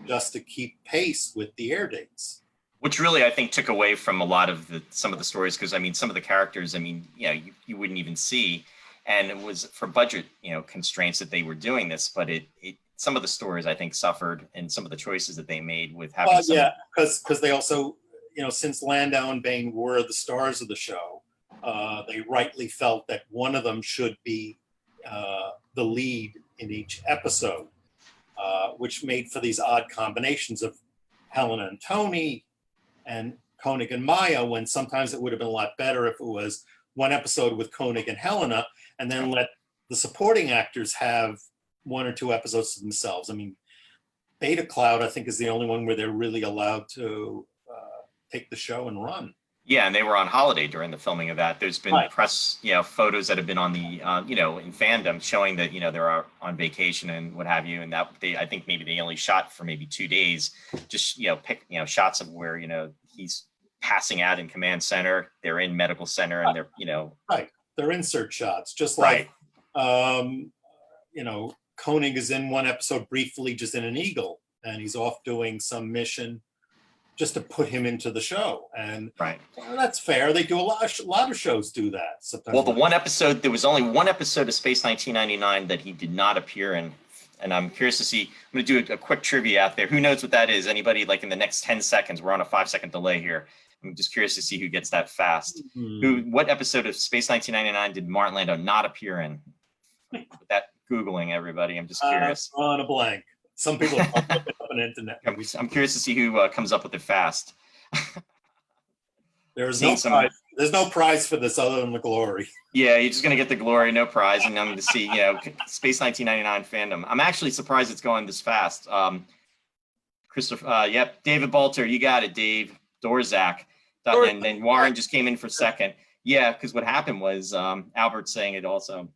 Speaker 2: just to keep pace with the air dates.
Speaker 1: Which really, I think, took away from a lot of some of the stories, because some of the characters, you wouldn't even see, and it was for budget, constraints that they were doing this. But some of the stories, I think, suffered, and some of the choices that they made with having.
Speaker 2: Because they also, since Landau and Bain were the stars of the show, they rightly felt that one of them should be the lead in each episode, which made for these odd combinations of Helena and Tony and Koenig and Maya, when sometimes it would have been a lot better if it was one episode with Koenig and Helena and then let the supporting actors have 1 or 2 episodes to themselves. Beta Cloud, I think, is the only one where they're really allowed to take the show and run.
Speaker 1: Yeah, and they were on holiday during the filming of that. There's been press, photos that have been on the, in fandom showing that, they're on vacation and what have you. And that I think maybe they only shot for maybe 2 days, just, pick, shots of where, he's passing out in command center. They're in medical center and they're,
Speaker 2: Right. They're insert shots, just like, Koenig is in one episode briefly, just in an Eagle, and he's off doing some mission just to put him into the show. And that's fair. They do a lot of shows do that sometimes.
Speaker 1: Well, there was only one episode of Space 1999 that he did not appear in. And I'm curious to see, I'm going to do a quick trivia out there. Who knows what that is? Anybody, in the next 10 seconds, we're on a 5-second delay here. I'm just curious to see who gets that fast. What episode of Space 1999 did Martin Landau not appear in? With that Googling, everybody. I'm just curious.
Speaker 2: On a blank. Some people look it up on the internet.
Speaker 1: I'm curious to see who comes up with it fast.
Speaker 2: There's There's no prize for this other than the glory.
Speaker 1: Yeah, you're just gonna get the glory, no prize, and I'm to see, Space 1999 fandom. I'm actually surprised it's going this fast. Christopher, yep, David Bolter, you got it, Dave Dorzak, and then Warren just came in for second. Yeah, because what happened was Albert's saying it also.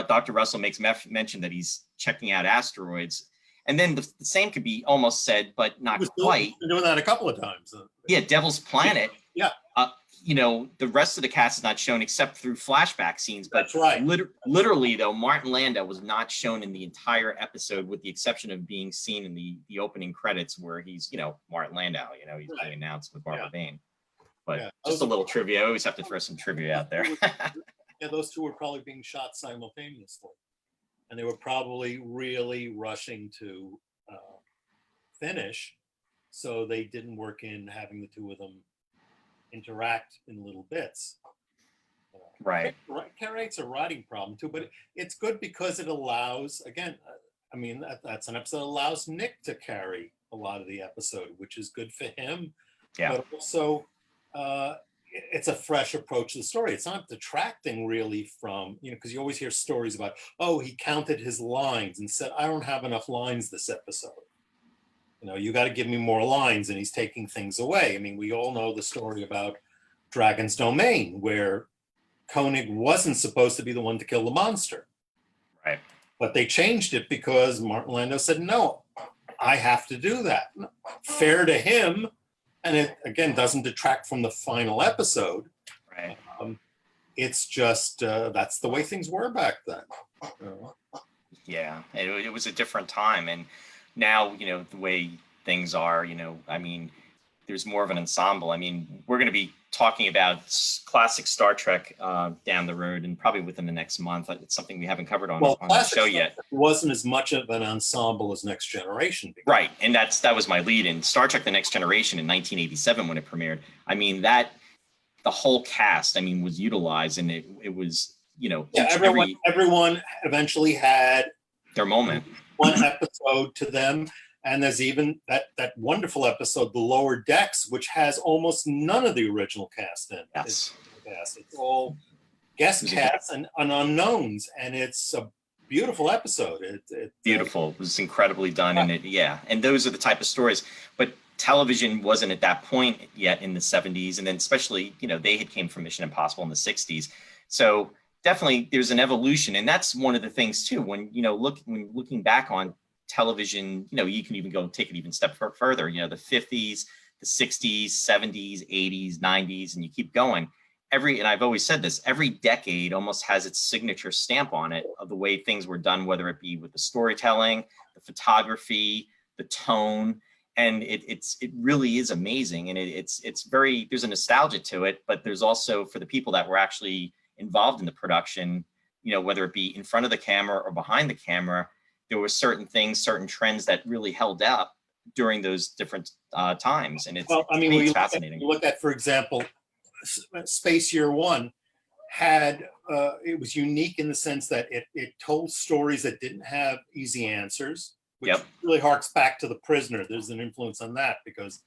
Speaker 1: Dr. Russell makes mention that he's checking out asteroids, and then the same could be almost said, but not quite.
Speaker 2: Been doing that a couple of times.
Speaker 1: Yeah, Devil's Planet.
Speaker 2: Yeah.
Speaker 1: The rest of the cast is not shown except through flashback scenes. But
Speaker 2: that's right.
Speaker 1: Literally, though, Martin Landau was not shown in the entire episode, with the exception of being seen in the opening credits, where he's, Martin Landau. He's being announced with Barbara Bain. But just a little trivia. I always have to throw some trivia out there.
Speaker 2: Yeah, those two were probably being shot simultaneously, and they were probably really rushing to finish, so they didn't work in having the two of them interact in little bits.
Speaker 1: Right.
Speaker 2: Carries a writing problem too, but it's good because it allows, again, that's an episode that allows Nick to carry a lot of the episode, which is good for him. Yeah. But also, it's a fresh approach to the story. It's not detracting really from, because you always hear stories about, oh, he counted his lines and said, I don't have enough lines this episode. You got to give me more lines, and he's taking things away. We all know the story about Dragon's Domain, where Koenig wasn't supposed to be the one to kill the monster.
Speaker 1: Right.
Speaker 2: But they changed it because Martin Landau said, no, I have to do that. Fair to him. And it, again, doesn't detract from the final episode.
Speaker 1: Right.
Speaker 2: It's just, that's the way things were back then.
Speaker 1: Yeah, it was a different time. And now, the way things are, there's more of an ensemble. We're going to be talking about classic Star Trek down the road, and probably within the next month. It's something we haven't covered on the show yet.
Speaker 2: It wasn't as much of an ensemble as Next Generation.
Speaker 1: Right, and that was my lead in Star Trek: The Next Generation in 1987 when it premiered. The whole cast, was utilized, and it was,
Speaker 2: everyone eventually had
Speaker 1: their moment.
Speaker 2: One episode to them. And there's even that wonderful episode, The Lower Decks, which has almost none of the original cast in.
Speaker 1: Yes.
Speaker 2: It's all guest casts and unknowns, and it's a beautiful episode.
Speaker 1: Beautiful. It was incredibly done, and those are the type of stories. But television wasn't at that point yet in the 70s, and then especially, they had came from Mission Impossible in the 60s. So definitely there's an evolution, and that's one of the things too. When looking back on television, you can even take it even a step further. The 50s, the 60s, 70s, 80s, 90s, and you keep going. And I've always said this, every decade almost has its signature stamp on it of the way things were done, whether it be with the storytelling, the photography, the tone, and it really is amazing. And it's very, there's a nostalgia to it, but there's also, for the people that were actually involved in the production, whether it be in front of the camera or behind the camera, there were certain things, certain trends that really held up during those different times. And it's fascinating.
Speaker 2: Look at, for example, Space Year One had, it was unique in the sense that it told stories that didn't have easy answers, which really harks back to The Prisoner. There's an influence on that, because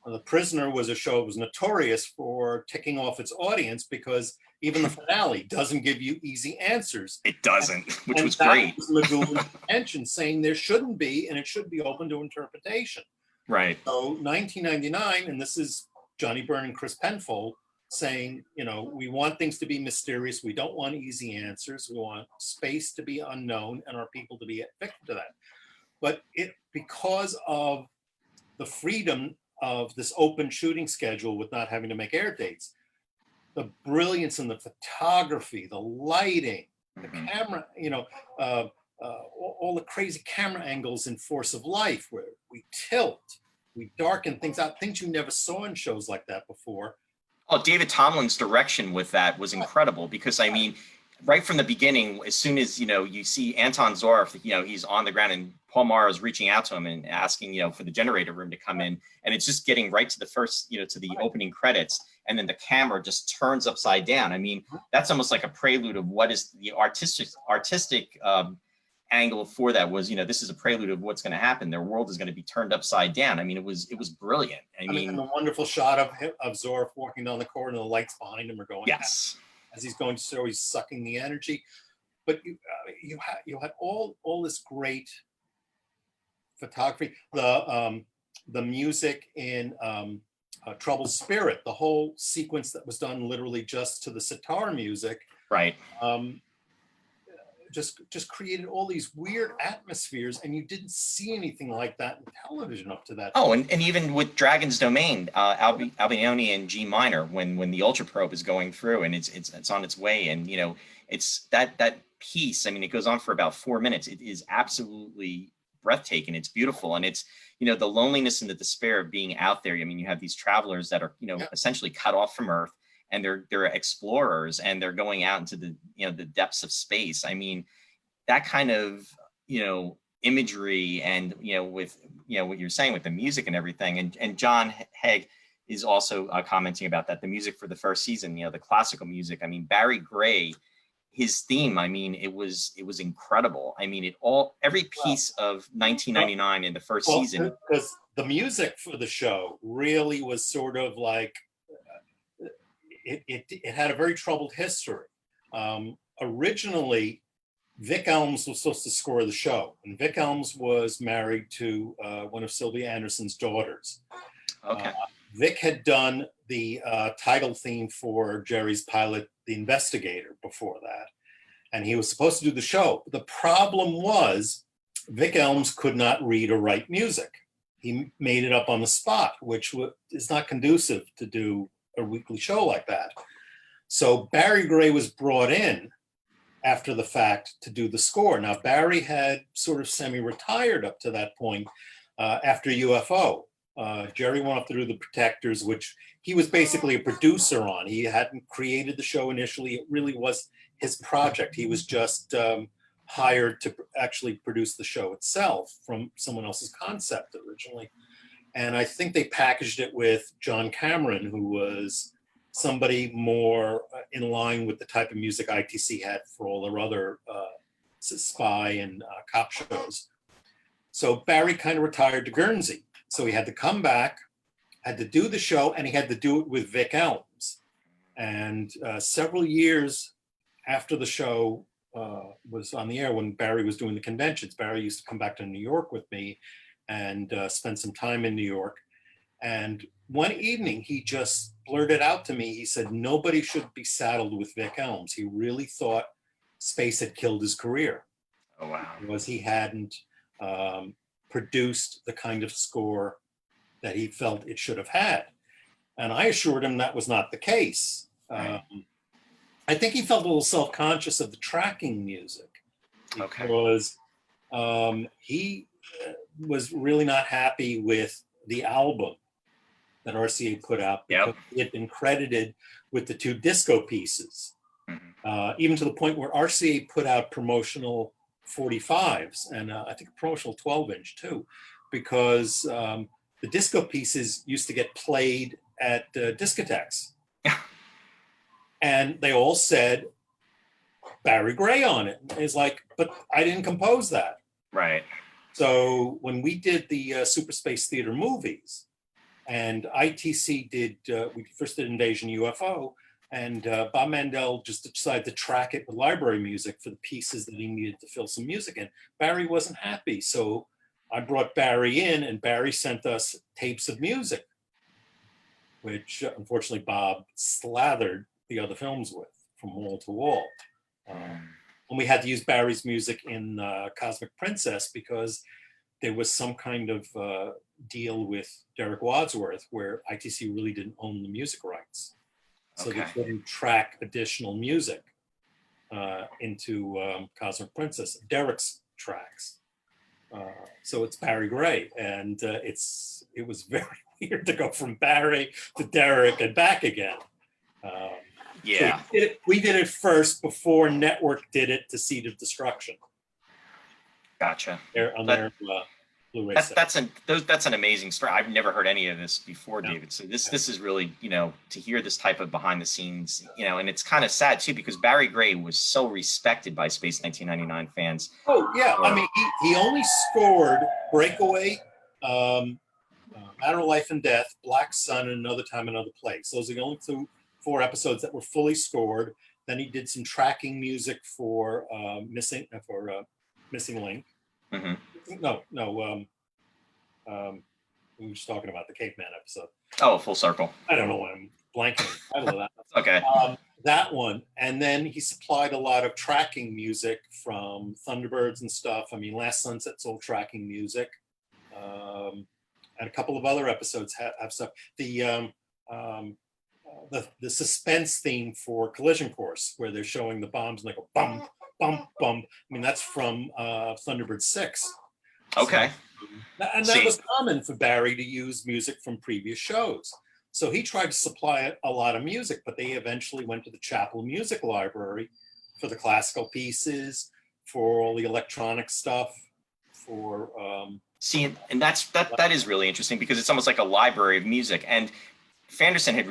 Speaker 2: The Prisoner was a show that was notorious for ticking off its audience, because even the finale doesn't give you easy answers.
Speaker 1: It doesn't, which was great.
Speaker 2: Was Magoo's intention, saying there shouldn't be, and it should be open to interpretation.
Speaker 1: Right.
Speaker 2: So 1999, and this is Johnny Byrne and Chris Penfold saying, we want things to be mysterious. We don't want easy answers. We want space to be unknown and our people to be victim to that. But because of the freedom of this open shooting schedule with not having to make air dates, the brilliance in the photography, the lighting, the camera, all the crazy camera angles in Force of Life, where we tilt, we darken things out, things you never saw in shows like that before.
Speaker 1: Oh, David Tomlin's direction with that was incredible, because right from the beginning, as soon as, you see Anton Zorf, he's on the ground and Paul Morrow's reaching out to him and asking, for the generator room to come in. And it's just getting right to the first, to the opening credits. And then the camera just turns upside down. That's almost like a prelude of what is the artistic angle for that was, this is a prelude of what's going to happen. Their world is going to be turned upside down. I mean, it was brilliant. I mean,
Speaker 2: and the wonderful shot of Zorf walking down the corridor, and the lights behind him are going
Speaker 1: yes,
Speaker 2: as he's going, so he's sucking the energy. But you had all this great photography, the music in Troubled Spirit, the whole sequence that was done literally just to the sitar music,
Speaker 1: right.
Speaker 2: Just created all these weird atmospheres, and you didn't see anything like that in television up to that
Speaker 1: Oh,
Speaker 2: point.
Speaker 1: and even with Dragon's Domain, Albione in G minor, when the ultra probe is going through and it's on its way, and it's that piece. I mean, it goes on for about 4 minutes. It is absolutely breathtaking. It's beautiful, and it's the loneliness and the despair of being out there. I mean, you have these travelers that are essentially cut off from Earth, and they're explorers, and they're going out into the the depths of space. I mean, that kind of imagery, and with what you're saying with the music and everything, and John Haig is also commenting about that, the music for the first season, the classical music. I mean, Barry Gray, his theme, I mean, it was incredible. I mean, every piece of 1999 in the first season,
Speaker 2: because the music for the show really was sort of like it had a very troubled history. Originally, Vic Elms was supposed to score the show, and Vic Elms was married to one of Sylvia Anderson's daughters.
Speaker 1: Okay.
Speaker 2: Vic had done the title theme for Gerry's pilot, The Investigator, before that, and he was supposed to do the show. The problem was Vic Elms could not read or write music. He made it up on the spot, which is not conducive to do a weekly show like that. So Barry Gray was brought in after the fact to do the score. Now, Barry had sort of semi-retired up to that point after UFO. Gerry went off to do The Protectors, which he was basically a producer on. He hadn't created the show initially. It really was his project. He was just hired to actually produce the show itself from someone else's concept originally. And I think they packaged it with John Cameron, who was somebody more in line with the type of music ITC had for all their other spy and cop shows. So Barry kind of retired to Guernsey. So he had to come back, had to do the show, and he had to do it with Vic Elms. And several years after the show was on the air, when Barry was doing the conventions, Barry used to come back to New York with me and spend some time in New York. And one evening, he just blurted out to me, he said, nobody should be saddled with Vic Elms. He really thought space had killed his career.
Speaker 1: Oh, wow.
Speaker 2: Because he hadn't produced the kind of score that he felt it should have had. And I assured him that was not the case.
Speaker 1: Right.
Speaker 2: I think he felt a little self-conscious of the tracking music, because he was really not happy with the album that RCA put out, because he had been credited with the 2 disco pieces, even to the point where RCA put out promotional 45s and I think a promotional 12-inch too, because the disco pieces used to get played at discotheques. And they all said Barry Gray on it. And it's like, but I didn't compose that.
Speaker 1: Right.
Speaker 2: So when we did the Super Space Theater movies, and ITC did, we first did Invasion UFO, and Bob Mandel just decided to track it with library music for the pieces that he needed to fill some music in. Barry wasn't happy, so I brought Barry in, and Barry sent us tapes of music, which unfortunately Bob slathered the other films with from wall to wall. And we had to use Barry's music in Cosmic Princess because there was some kind of deal with Derek Wadsworth where ITC really didn't own the music rights. So they couldn't track additional music into Cosmic Princess, Derek's tracks. So it's Barry Gray, and it was very weird to go from Barry to Derek and back again.
Speaker 1: Yeah.
Speaker 2: So we did it first before Network did it to Seed of Destruction.
Speaker 1: Gotcha.
Speaker 2: Blu-ray
Speaker 1: That's
Speaker 2: set.
Speaker 1: that's an amazing story. I've never heard any of this before,
Speaker 2: Yeah.
Speaker 1: David. So this is really, to hear this type of behind the scenes, and it's kind of sad too because Barry Gray was so respected by Space 1999 fans.
Speaker 2: Oh yeah, I mean he only scored Breakaway, Matter of Life and Death, Black Sun, and Another Time, Another Place. Those are the only four episodes that were fully scored. Then he did some tracking music for Missing Link.
Speaker 1: Mm-hmm.
Speaker 2: No. We were just talking about the Caveman episode.
Speaker 1: Oh, Full Circle.
Speaker 2: I don't know why I'm blanking on the title of that.
Speaker 1: Okay.
Speaker 2: That one, and then he supplied a lot of tracking music from Thunderbirds and stuff. I mean, Last Sunset's all tracking music, and a couple of other episodes have stuff. The suspense theme for Collision Course, where they're showing the bombs and they go bum bum bum. I mean, that's from Thunderbird 6.
Speaker 1: Okay.
Speaker 2: So, and that was common for Barry to use music from previous shows. So he tried to supply a lot of music, but they eventually went to the Chapel Music Library for the classical pieces, for all the electronic stuff, for
Speaker 1: See, and that is really interesting because it's almost like a library of music. And Fanderson had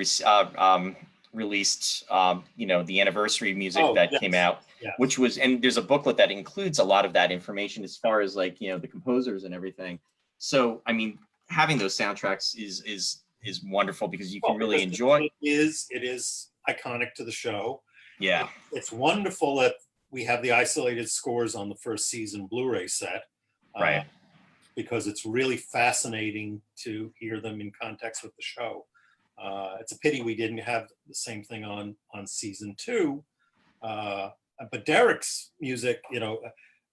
Speaker 1: released, the anniversary music came out, which was, and there's a booklet that includes a lot of that information as far as like, the composers and everything. So, I mean, having those soundtracks is wonderful because you can really enjoy.
Speaker 2: It is iconic to the show.
Speaker 1: Yeah.
Speaker 2: It's wonderful that we have the isolated scores on the first season Blu-ray set.
Speaker 1: Right.
Speaker 2: Because it's really fascinating to hear them in context with the show. It's a pity we didn't have the same thing on season 2. But Derek's music,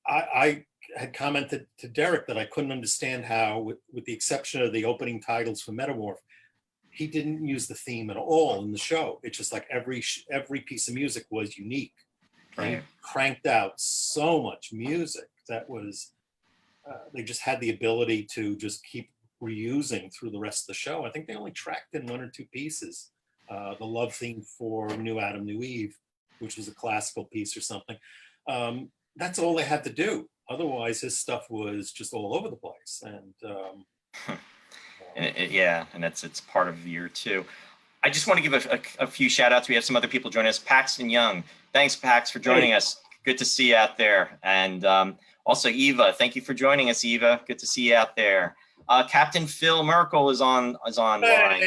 Speaker 2: I had commented to Derek that I couldn't understand how, with the exception of the opening titles for Metamorph, he didn't use the theme at all in the show. It's just like every piece of music was unique.
Speaker 1: Right.
Speaker 2: He cranked out so much music that was, they just had the ability to just keep reusing through the rest of the show. I think they only tracked in 1 or 2 pieces. The love theme for New Adam, New Eve, which was a classical piece or something. That's all they had to do. Otherwise, his stuff was just all over the place. And
Speaker 1: and it's part of the year too. I just want to give a few shout outs. We have some other people joining us. Paxton Young. Thanks, Pax, for joining us. Good to see you out there. And also Eva, thank you for joining us, Eva. Good to see you out there. Captain Phil Merkel is on line.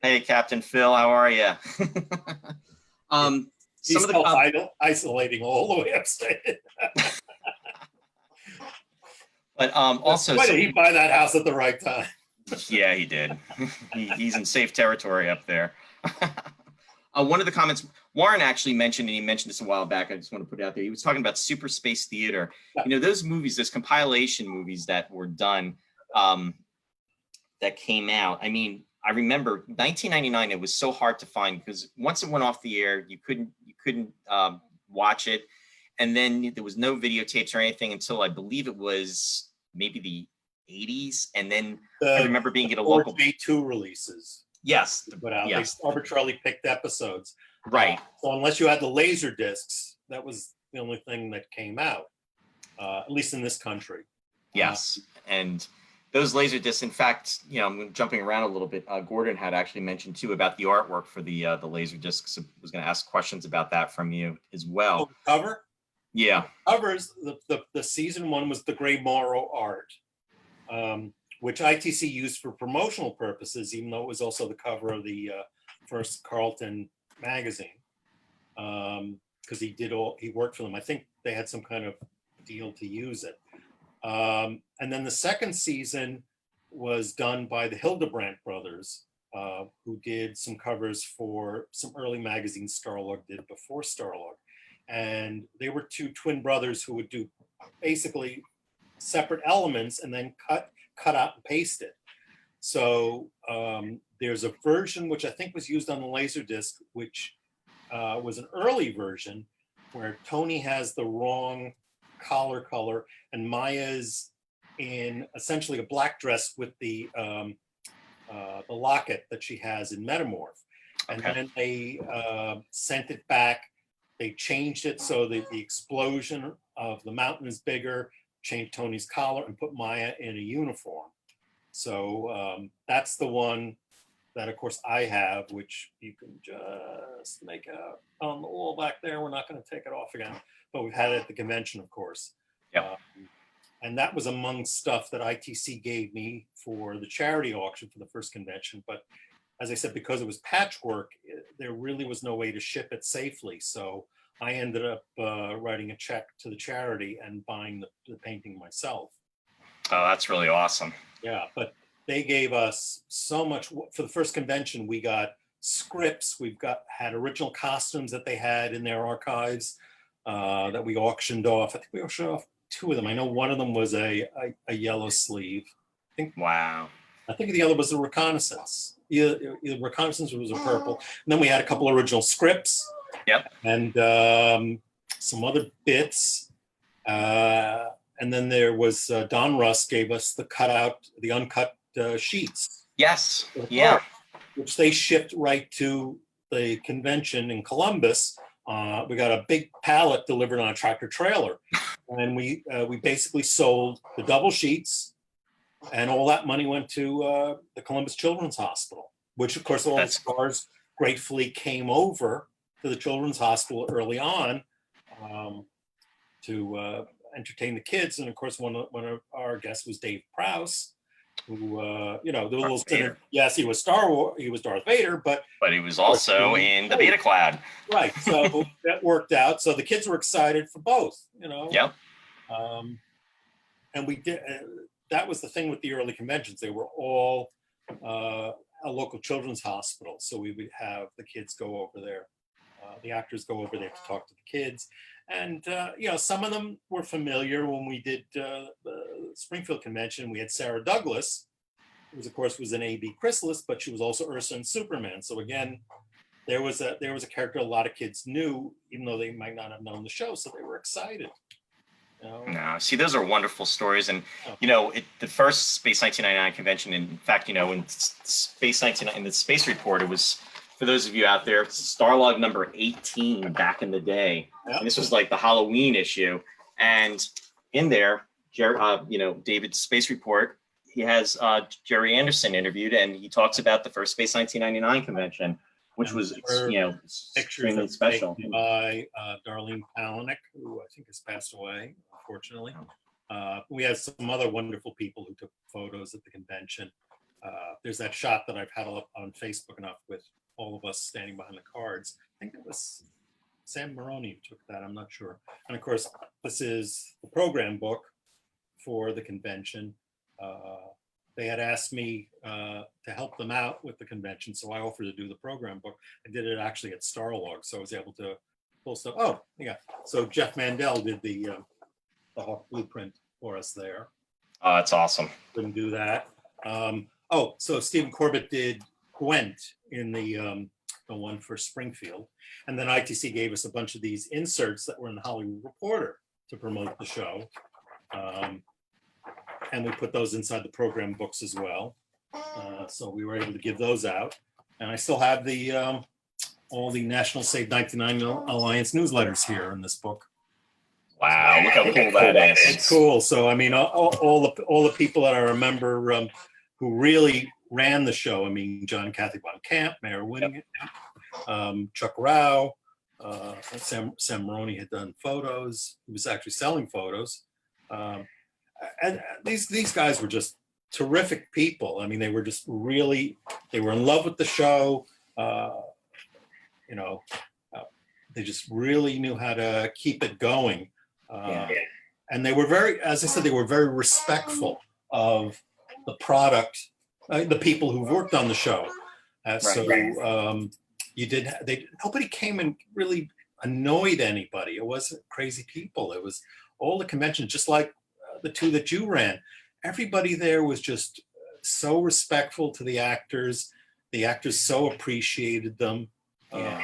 Speaker 1: Hey, Captain Phil, how are you?
Speaker 2: He's still isolating all the way upstate.
Speaker 1: But also,
Speaker 2: why did he buy that house at the right time?
Speaker 1: Yeah, he did. He's in safe territory up there. One of the comments Warren actually mentioned, and he mentioned this a while back, I just want to put it out there. He was talking about Super Space Theater. Yeah. Those movies, those compilation movies that were done, that came out. I mean, I remember 1999. It was so hard to find because once it went off the air, you couldn't watch it, and then there was no videotapes or anything until I believe it was maybe the 80s, and then I remember being at a local
Speaker 2: J2 releases.
Speaker 1: Yes,
Speaker 2: but
Speaker 1: yes.
Speaker 2: They arbitrarily picked episodes.
Speaker 1: Right.
Speaker 2: So unless you had the laser discs, that was the only thing that came out, at least in this country.
Speaker 1: Yes, and those laser discs. In fact, I'm jumping around a little bit. Gordon had actually mentioned too about the artwork for the laser discs. I was going to ask questions about that from you as well.
Speaker 2: Oh, the cover.
Speaker 1: Yeah.
Speaker 2: The covers. The season 1 was the Gray Morrow art, which ITC used for promotional purposes, even though it was also the cover of the first Carlton magazine, because he worked for them. I think they had some kind of deal to use it. And then the second season was done by the Hildebrandt brothers, who did some covers for some early magazines Starlog did before Starlog. And they were 2 twin brothers who would do basically separate elements and then cut out and paste it. So there's a version which I think was used on the Laserdisc, which was an early version where Tony has the wrong color and Maya's in essentially a black dress with the locket that she has in Metamorph. And then they sent it back. They changed it so that the explosion of the mountain is bigger. changed Tony's collar and put Maya in a uniform. So that's the one that, of course, I have, which you can just make out on the wall back there. We're not going to take it off again, but we've had it at the convention, of course.
Speaker 1: Yep.
Speaker 2: And that was among stuff that ITC gave me for the charity auction for the first convention. But as I said, because it was patchwork, there really was no way to ship it safely. So I ended up writing a check to the charity and buying the painting myself.
Speaker 1: Oh, that's really awesome.
Speaker 2: Yeah, but they gave us so much. For the first convention, we got scripts. Had original costumes that they had in their archives that we auctioned off. I think we auctioned off 2 of them. I know one of them was a yellow sleeve.
Speaker 1: Wow.
Speaker 2: I think the other was a reconnaissance. Either reconnaissance or it was a purple. And then we had a couple of original scripts.
Speaker 1: Yep.
Speaker 2: And some other bits. And then there was Don Russ gave us the uncut sheets.
Speaker 1: Yes. Yeah.
Speaker 2: Which they shipped right to the convention in Columbus. We got a big pallet delivered on a tractor trailer, and we basically sold the double sheets, and all that money went to the Columbus Children's Hospital, which of course all the stars gratefully came over to the Children's Hospital early on to entertain the kids. And of course, one of our guests was Dave Prowse, who the little yes, he was he was Darth Vader, but
Speaker 1: he was also in the Beta Cloud.
Speaker 2: Right. So that worked out. So the kids were excited for both,
Speaker 1: Yep.
Speaker 2: And we did. That was the thing with the early conventions. They were all a local children's hospital. So we would have the kids go over there. The actors go over there to talk to the kids. And, some of them were familiar when we did the Springfield convention. We had Sarah Douglas, who of course was an A.B. Chrysalis, but she was also Ursa and Superman. So again, there was a character a lot of kids knew, even though they might not have known the show. So they were excited.
Speaker 1: No, see, those are wonderful stories. And, the first Space 1999 convention, in fact, in Space 1999, in the Space Report, it was, for those of you out there, Starlog number 18 back in the day. Yep. And this was like the Halloween issue. And in there, David's Space Report, he has Gerry Anderson interviewed, and he talks about the first Space 1999 convention, which was, extremely special.
Speaker 2: By Darlene Palanik, who I think has passed away, unfortunately. We had some other wonderful people who took photos at the convention. There's that shot that I've had up on Facebook enough with all of us standing behind the cards. I think it was Sam Maroney who took that, I'm not sure. And of course, this is the program book for the convention. They had asked me to help them out with the convention, so I offered to do the program book. I did it actually at Starlog, so I was able to pull stuff. Oh, yeah. So Jeff Mandel did the Hawk blueprint for us there.
Speaker 1: Oh, that's awesome.
Speaker 2: Couldn't do that. So Stephen Corbett did Gwent in the one for Springfield, and then ITC gave us a bunch of these inserts that were in the Hollywood Reporter to promote the show. And we put those inside the program books as well. So we were able to give those out. And I still have all the National Save 99 Alliance newsletters here in this book.
Speaker 1: Wow, look how cool that is.
Speaker 2: It's cool. So, I mean, all the people that I remember who really ran the show, I mean, John and Kathy Von Camp, Mayor Winning, Chuck Rao, Sam Maroney had done photos. He was actually selling photos. And these guys were just terrific people. I mean, they were just really, they were in love with the show. They just really knew how to keep it going. And they were very, as I said, they were very respectful of the product, the people who worked on the show. Nobody came and really annoyed anybody. It wasn't crazy people. It was all the conventions, just like the 2 that you ran. Everybody there was just so respectful to the actors. The actors so appreciated them. I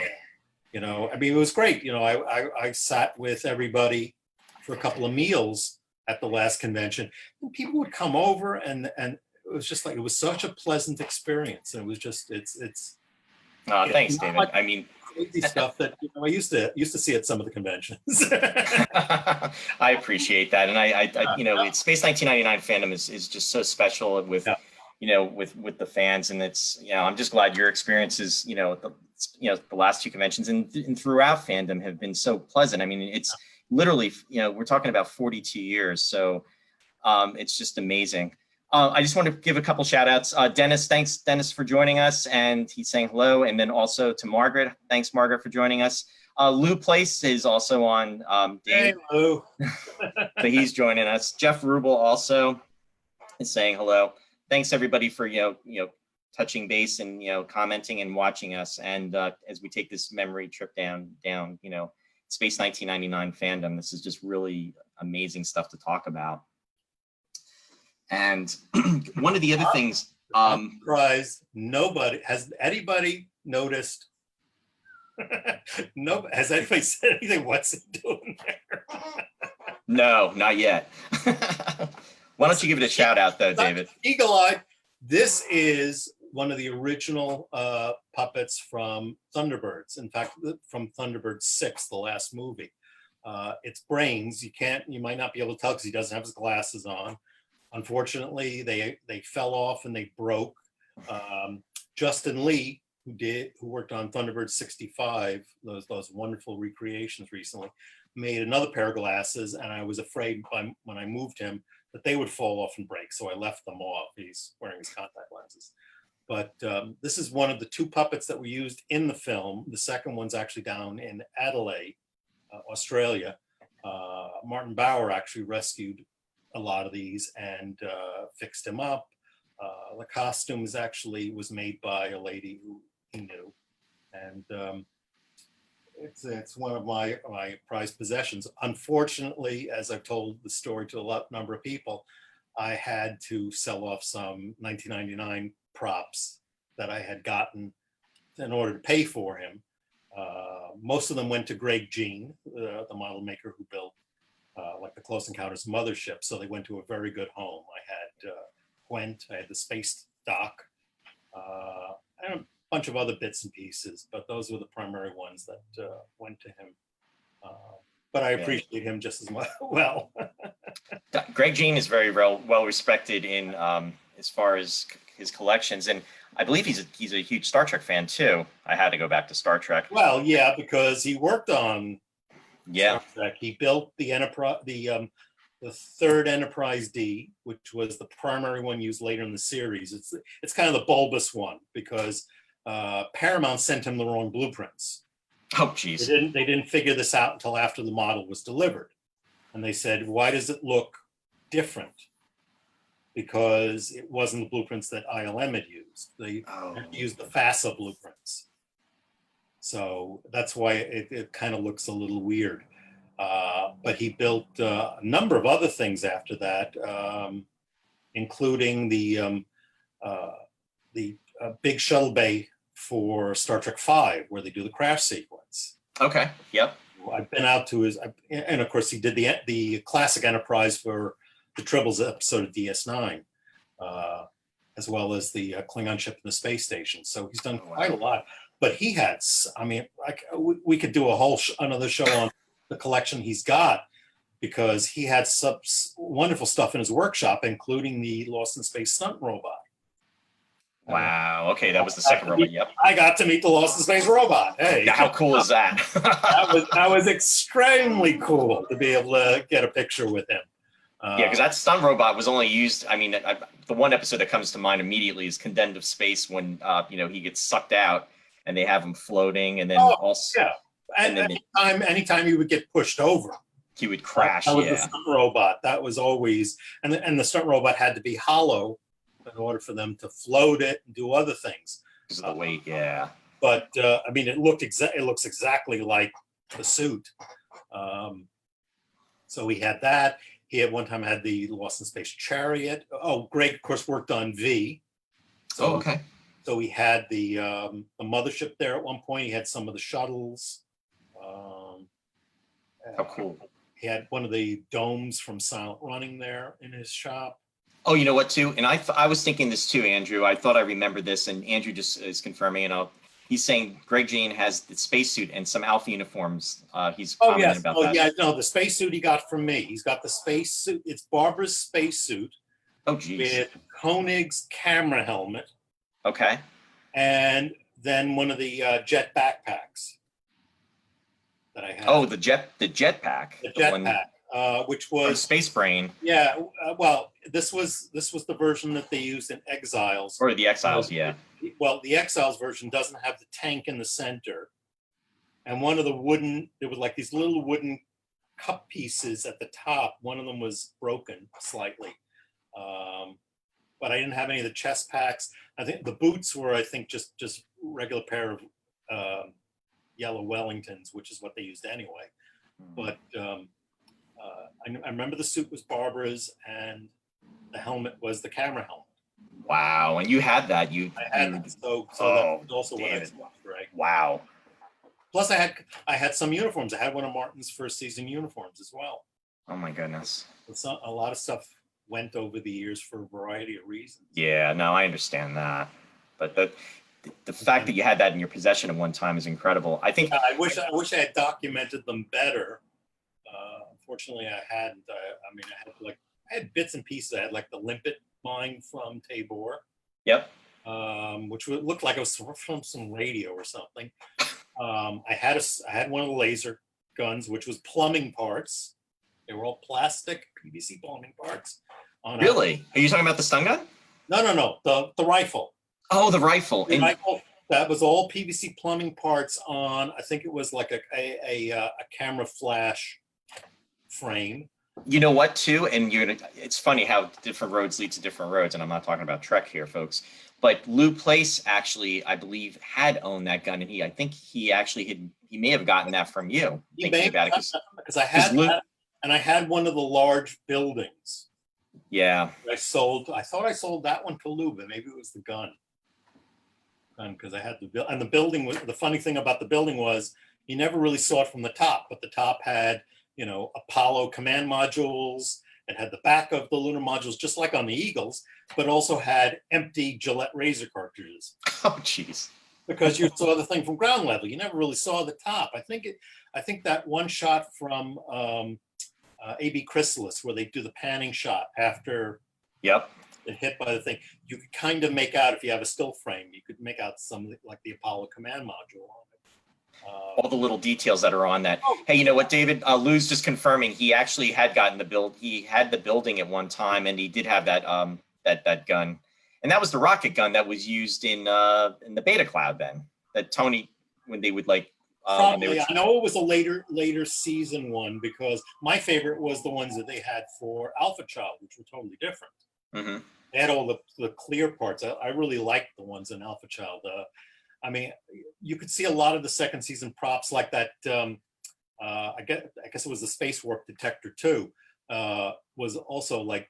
Speaker 2: mean, it was great. I sat with everybody for a couple of meals at the last convention, and people would come over, and it was just it was such a pleasant experience. And it was just, it's.
Speaker 1: Thanks, David. I mean,
Speaker 2: crazy stuff that I used to see at some of the conventions.
Speaker 1: I appreciate that, and it's Space 1999 fandom is just so special with,
Speaker 2: Yeah.
Speaker 1: with the fans, and it's, I'm just glad your experiences, the last two conventions and throughout fandom have been so pleasant. I mean, it's literally, we're talking about 42 years, so it's just amazing. I just want to give a couple shout outs. Dennis, thanks Dennis for joining us, and he's saying hello. And then also to Margaret, thanks Margaret for joining us. Lou Place is also on.
Speaker 2: Hey, Lou.
Speaker 1: So he's joining us. Jeff Rubel also is saying hello. Thanks everybody for touching base and commenting and watching us. And as we take this memory trip down Space 1999 fandom, this is just really amazing stuff to talk about. And one of the other things,
Speaker 2: I'm surprised has anybody noticed? No, has anybody said anything? What's he doing there?
Speaker 1: No, not yet. Why don't you give it a shout out though, David?
Speaker 2: Eagle Eye. This is one of the original puppets from Thunderbirds. In fact, from Thunderbirds 6, the last movie. It's Brains. You might not be able to tell because he doesn't have his glasses on. Unfortunately, they fell off and they broke. Justin Lee, who worked on Thunderbird 65, those wonderful recreations recently, made another pair of glasses, and I was afraid when I moved him that they would fall off and break, so I left them off. He's wearing his contact lenses. But this is one of the two puppets that were used in the film. The second one's actually down in Adelaide, Australia. Martin Bauer actually rescued a lot of these and fixed him up. The costumes actually was made by a lady who he knew, and it's one of my prized possessions. Unfortunately, as I've told the story to a number of people, I had to sell off some 1999 props that I had gotten in order to pay for him. Most of them went to Greg Jean, the model maker who built like the Close Encounters mothership. So they went to a very good home. I had Gwent, I had the space dock, and a bunch of other bits and pieces, but those were the primary ones that went to him. But I appreciate him just as well.
Speaker 1: Greg Jean is very well respected in as far as his collections, and I believe he's a huge Star Trek fan too. I had to go back to Star Trek.
Speaker 2: Well, yeah, because he worked on
Speaker 1: Star
Speaker 2: Trek. He built the Enterprise, the third Enterprise D, which was the primary one used later in the series. It's kind of the bulbous one because Paramount sent him the wrong blueprints.
Speaker 1: Oh, geez.
Speaker 2: They didn't figure this out until after the model was delivered, and they said, "Why does it look different?" Because it wasn't the blueprints that ILM had used. They had used the FASA blueprints. So that's why it kind of looks a little weird. But he built a number of other things after that, including the big shuttle bay for Star Trek V, where they do the crash sequence.
Speaker 1: Okay. Yep.
Speaker 2: I've been out to and of course he did the classic Enterprise for the Tribbles episode of DS9, as well as the Klingon ship in the space station. So he's done quite a lot. But he had, I mean, we could do another show on the collection he's got, because he had some wonderful stuff in his workshop, including the Lost in Space stunt robot.
Speaker 1: Wow. Okay, that was the second robot. Yep.
Speaker 2: I got to meet the Lost in Space robot. Hey,
Speaker 1: how cool is that?
Speaker 2: that was extremely cool to be able to get a picture with him.
Speaker 1: Yeah, because that stunt robot was only used. I mean, the one episode that comes to mind immediately is Condemned of Space, when he gets sucked out and they have him floating, and then
Speaker 2: anytime he would get pushed over,
Speaker 1: he would crash.
Speaker 2: That was the stunt robot. That was always, and the stunt robot had to be hollow in order for them to float it and do other things.
Speaker 1: Because of the weight, yeah.
Speaker 2: But I mean, it looks exactly like the suit. So he had that. He at one time had the Lost in Space Chariot. Oh, Greg, of course, worked on V. So,
Speaker 1: okay.
Speaker 2: So he had the mothership there at one point. He had some of the shuttles.
Speaker 1: How cool.
Speaker 2: He had one of the domes from Silent Running there in his shop.
Speaker 1: Oh, you know what, too? And I was thinking this, too, Andrew. I thought I remembered this, and Andrew just is confirming, and he's saying Greg Jean has the spacesuit and some Alpha uniforms. He's
Speaker 2: Oh,
Speaker 1: commenting
Speaker 2: yes.
Speaker 1: about
Speaker 2: Oh,
Speaker 1: that.
Speaker 2: yeah. No, the spacesuit he got from me. He's got the spacesuit. It's Barbara's spacesuit
Speaker 1: Oh, geez.
Speaker 2: with Koenig's camera helmet,
Speaker 1: Okay.
Speaker 2: and then one of the jet backpacks that I had.
Speaker 1: Oh, the jetpack.
Speaker 2: The
Speaker 1: one
Speaker 2: jetpack, which
Speaker 1: from
Speaker 2: was
Speaker 1: Space Brain
Speaker 2: yeah. Well, this was the version that they used in Exiles.
Speaker 1: or the Exiles. Yeah.
Speaker 2: Well, the Exiles version doesn't have the tank in the center, and one of the there was like these little wooden cup pieces at the top. One of them was broken slightly, but I didn't have any of the chest packs. I think the boots were, I think, just regular pair of yellow Wellingtons, which is what they used anyway. But I remember the suit was Barbara's, and the helmet was the camera helmet.
Speaker 1: Wow. And you had that.
Speaker 2: I had that, so that was also what I swapped, right?
Speaker 1: Wow.
Speaker 2: Plus, I had some uniforms. I had one of Martin's first season uniforms as well.
Speaker 1: Oh my goodness.
Speaker 2: A lot of stuff went over the years for a variety of reasons.
Speaker 1: Yeah. No, I understand that. But the fact that you had that in your possession at one time is incredible. I think
Speaker 2: I wish I had documented them better. Unfortunately, I hadn't. I had bits and pieces. I had like the limpet mine from Tabor.
Speaker 1: Yep.
Speaker 2: Which looked like it was from some radio or something. I had one of the laser guns, which was plumbing parts. They were all plastic PVC plumbing parts.
Speaker 1: Really? Are you talking about the stun gun?
Speaker 2: No. The rifle.
Speaker 1: Oh, the rifle.
Speaker 2: The rifle. That was all PVC plumbing parts on. I think it was like a camera flash frame.
Speaker 1: You know what, too? And it's funny how different roads lead to different roads. And I'm not talking about Trek here, folks. But Lou Place actually, I believe, had owned that gun. And I think he may have gotten that from you.
Speaker 2: He may have, because I had that, and I had one of the large buildings.
Speaker 1: Yeah.
Speaker 2: I thought I sold that one to Lou, but maybe it was the gun. Because I had the building was, the funny thing about the building was you never really saw it from the top, but the top had, Apollo command modules. It had the back of the lunar modules, just like on the Eagles, but also had empty Gillette razor cartridges.
Speaker 1: Oh, jeez.
Speaker 2: Because you saw the thing from ground level. You never really saw the top. I think that one shot from A.B. Chrysalis, where they do the panning shot after
Speaker 1: Yep.
Speaker 2: it hit by the thing, you could kind of make out, if you have a still frame, you could make out some like the Apollo command module on it.
Speaker 1: All the little details that are on that. Hey, you know what, David? Lou's just confirming he actually had gotten he had the building at one time, and he did have that that gun, and that was the rocket gun that was used in the Beta Cloud. Then that Tony, when they would like.
Speaker 2: Probably, I know it was a later season one, because my favorite was the ones that they had for Alpha Child, which were totally different.
Speaker 1: Mm-hmm.
Speaker 2: They had all the clear parts. I really liked the ones in Alpha Child. I mean, you could see a lot of the second season props like that. I guess it was the Space Warp Detector too. Was also like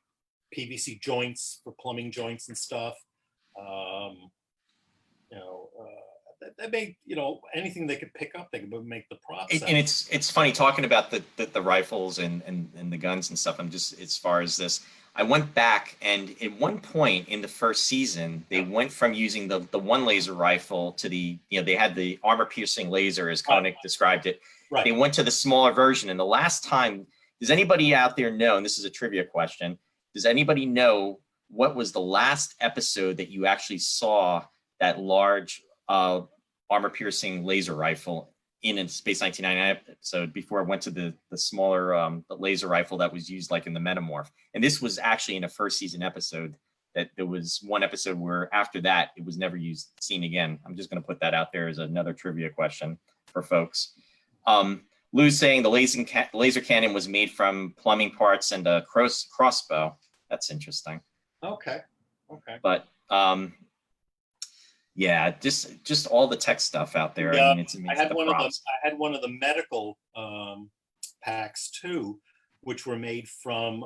Speaker 2: PVC joints for plumbing joints and stuff. They made, anything they could pick up, they could make the props.
Speaker 1: And it's funny talking about the rifles and the guns and stuff. I'm just, as far as this, I went back, and at one point in the first season, they went from using the one laser rifle to they had the armor piercing laser, as Koenig described it.
Speaker 2: Right.
Speaker 1: They went to the smaller version. And the last time, does anybody out there know, and this is a trivia question, does anybody know what was the last episode that you actually saw that large armor piercing laser rifle in a Space 1999 episode, before it went to the smaller the laser rifle that was used like in the Metamorph? And this was actually in a first season episode, that there was one episode where after that it was never seen again. I'm just going to put that out there as another trivia question for folks. Lou's saying the laser cannon was made from plumbing parts and a crossbow. That's interesting.
Speaker 2: Okay.
Speaker 1: But yeah, just all the tech stuff out there.
Speaker 2: Yeah,
Speaker 1: I mean, it's amazing.
Speaker 2: I had one of the medical packs too, which were made from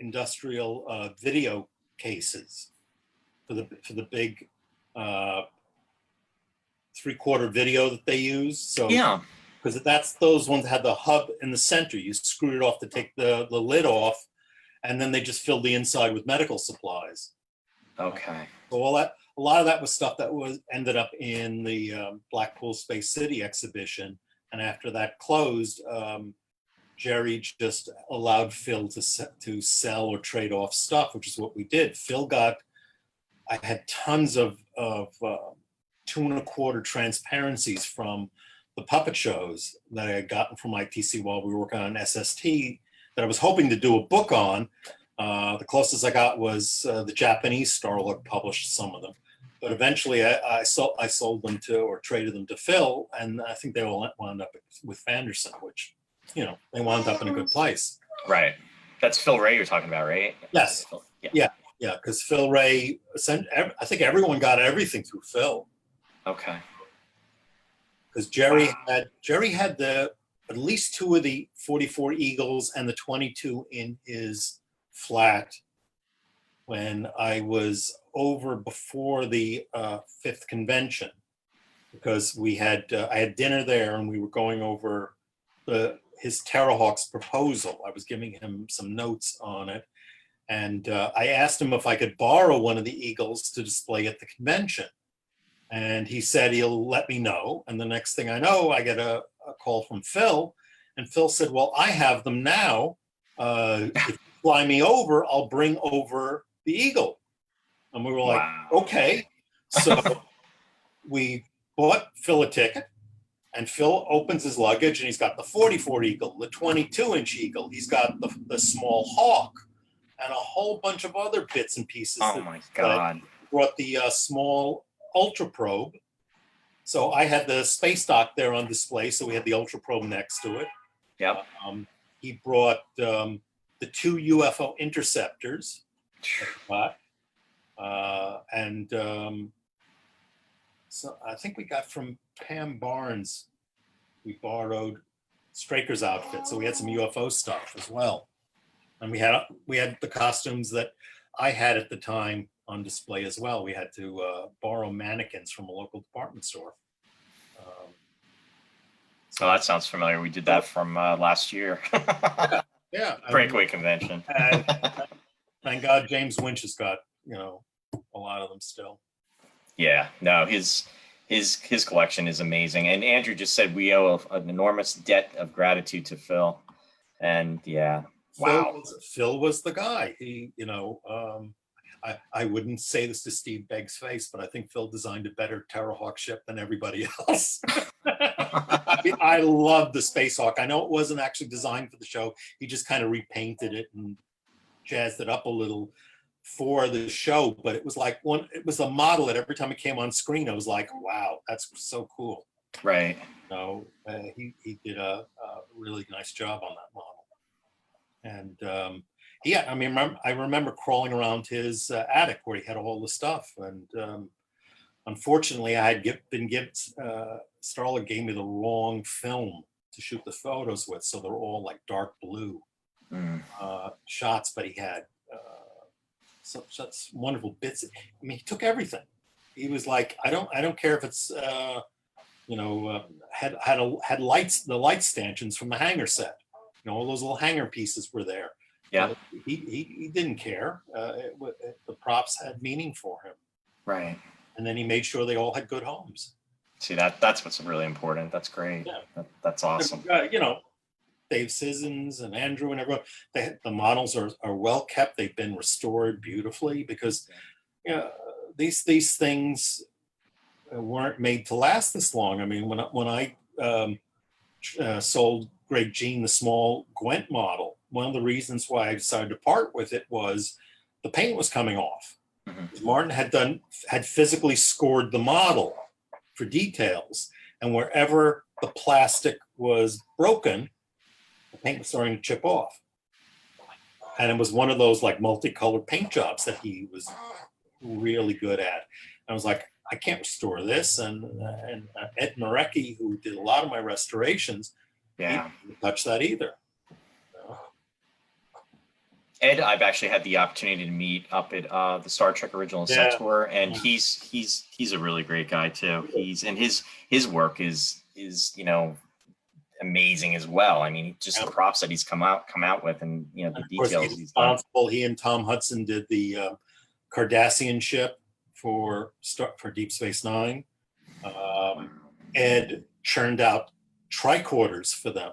Speaker 2: industrial video cases for the big 3/4 video that they use. So
Speaker 1: yeah,
Speaker 2: because those ones that had the hub in the center. You screwed it off to take the lid off, and then they just filled the inside with medical supplies.
Speaker 1: okay.
Speaker 2: So a lot of that was stuff that was ended up in the Blackpool Space City exhibition. And after that closed, Gerry just allowed Phil to sell or trade off stuff, which is what we did. I had tons of 2¼ transparencies from the puppet shows that I had gotten from ITC while we were working on SST that I was hoping to do a book on. The closest I got was the Japanese Starlog published some of them, but eventually I sold them to, or traded them to Phil, and I think they all wound up with Fanderson, which, you know, they wound up in a good place.
Speaker 1: Right. That's Phil Ray you're talking about, right?
Speaker 2: Yes. Yeah, because Phil Ray, I think everyone got everything through Phil.
Speaker 1: Okay.
Speaker 2: Because Gerry had at least 2 of the 44 Eagles and the 22 in his flat when I was over before the 5th convention, because I had dinner there and we were going over his Terrahawks proposal. I was giving him some notes on it, and I asked him if I could borrow one of the Eagles to display at the convention, and he said he'll let me know. And the next thing I know, I get a call from Phil, and Phil said, well, I have them now. If you fly me over, I'll bring over the Eagle. And we were like,
Speaker 1: wow.
Speaker 2: Okay. So we bought Phil a ticket, and Phil opens his luggage and he's got the 44 Eagle, the 22-inch Eagle. He's got the small Hawk and a whole bunch of other bits and pieces.
Speaker 1: Oh my God.
Speaker 2: Brought the small Ultra Probe. So I had the space dock there on display, so we had the Ultra Probe next to it.
Speaker 1: Yep.
Speaker 2: He brought the 2 UFO interceptors. So I think we got from Pam Barnes, we borrowed Straker's outfit, so we had some UFO stuff as well. And we had the costumes that I had at the time on display as well. We had to borrow mannequins from a local department store.
Speaker 1: So that sounds familiar. We did that from last year.
Speaker 2: Yeah.
Speaker 1: Breakaway convention.
Speaker 2: Thank God James Winch has got, a lot of them still.
Speaker 1: Yeah, no, his collection is amazing. And Andrew just said we owe an enormous debt of gratitude to Phil. And yeah, wow.
Speaker 2: Phil was the guy. He, I wouldn't say this to Steve Begg's face, but I think Phil designed a better Terrahawk ship than everybody else. I love the Space Hawk. I know it wasn't actually designed for the show. He just kind of repainted it and jazzed it up a little for the show, but it was like it was a model that every time it came on screen, I was like, wow, that's so cool.
Speaker 1: Right.
Speaker 2: He did a really nice job on that model. And I remember crawling around his attic where he had all the stuff. And unfortunately, I had been given, Starlog gave me the wrong film to shoot the photos with, so they're all like dark blue shots, but he had such wonderful bits. I mean, he took everything. He was like, I don't care if it's had lights, the light stanchions from the hangar set. All those little hangar pieces were there.
Speaker 1: Yeah.
Speaker 2: He didn't care. The props had meaning for him.
Speaker 1: Right.
Speaker 2: And then he made sure they all had good homes.
Speaker 1: See, that's what's really important. That's great. Yeah. That's awesome.
Speaker 2: Dave Sissons and Andrew and everyone, the models are well kept. They've been restored beautifully because these things weren't made to last this long. I mean, when I sold Greg Jean the small Gwent model, one of the reasons why I decided to part with it was the paint was coming off. Mm-hmm. Martin had physically scored the model for details, and wherever the plastic was broken, the paint was starting to chip off. And it was one of those like multicolored paint jobs that he was really good at. And I was like, I can't restore this. And Ed Marecki, who did a lot of my restorations, he didn't touch that either.
Speaker 1: Ed, I've actually had the opportunity to meet up at the Star Trek Original Set Tour, and he's a really great guy too. His work is amazing as well. I mean, just the props that he's come out with, and the details he's done.
Speaker 2: He and Tom Hudson did the Cardassian ship for Deep Space Nine. Ed churned out tricorders for them.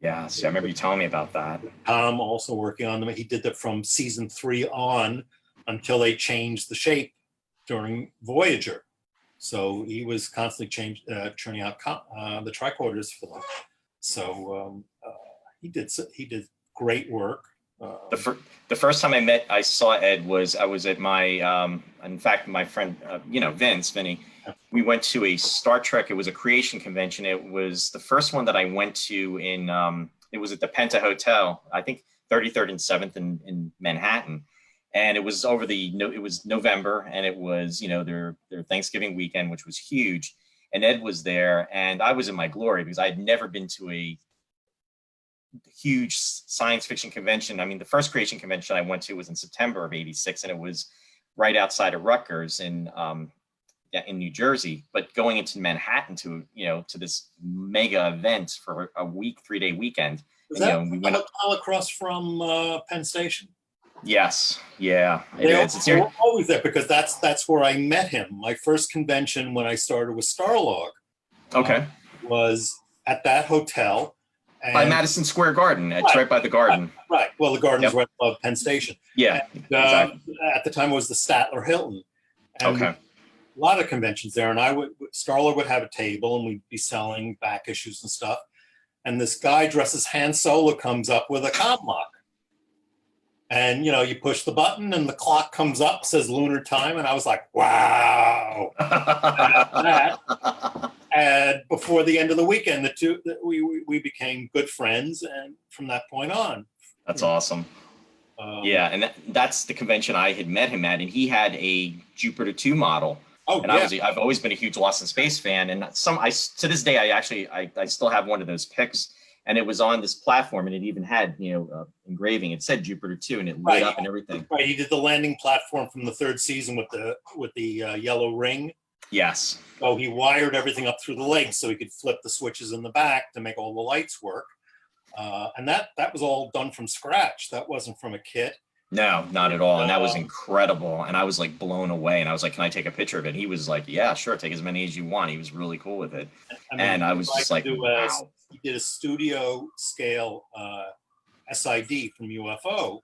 Speaker 1: Yes, I remember you telling me about that.
Speaker 2: Tom also working on them. He did that from season 3 on until they changed the shape during Voyager. So he was constantly churning out the tricorders for them. So he did great work.
Speaker 1: The first time I saw Ed I was at my, in fact, my friend, Vinny, we went to a Star Trek, it was a creation convention. It was the first one that I went to it was at the Penta Hotel, I think 33rd and 7th in Manhattan. And it was it was November, and it was, their Thanksgiving weekend, which was huge. And Ed was there, and I was in my glory because I had never been to a huge science fiction convention. I mean, the first creation convention I went to was in September of '86, and it was right outside of Rutgers in New Jersey. But going into Manhattan to this mega event for a 3-day weekend.
Speaker 2: Was that we went hotel across from Penn Station?
Speaker 1: Yes, yeah.
Speaker 2: They were always there because that's where I met him. My first convention when I started with Starlog, was at that hotel.
Speaker 1: By Madison Square Garden. It's right by the Garden.
Speaker 2: Right. Well, the Garden's right above Penn Station.
Speaker 1: Yeah,
Speaker 2: exactly. At the time, it was the Statler Hilton. And a lot of conventions there. And Starlog would have a table, and we'd be selling back issues and stuff. And this guy dressed as Han Solo comes up with a comm lock. And, you push the button, and the clock comes up, says lunar time. And I was like, wow. And before the end of the weekend, we became good friends, and from that point on.
Speaker 1: That's awesome. Yeah, and that's the convention I had met him at, and he had a Jupiter 2 model. Oh, and yeah. I've always been a huge Lost in Space fan, and to this day I still have one of those pics, and it was on this platform, and it even had engraving. It said Jupiter 2, and it lit up and everything.
Speaker 2: Right, he did the landing platform from the 3rd season with the yellow ring.
Speaker 1: Yes.
Speaker 2: So he wired everything up through the legs so he could flip the switches in the back to make all the lights work. And that was all done from scratch. That wasn't from a kit.
Speaker 1: No, not at all. And that was incredible. And I was like blown away. And I was like, can I take a picture of it? And he was like, yeah, sure. Take as many as you want. He was really cool with it. I was just like, wow.
Speaker 2: He did a studio scale SID from UFO,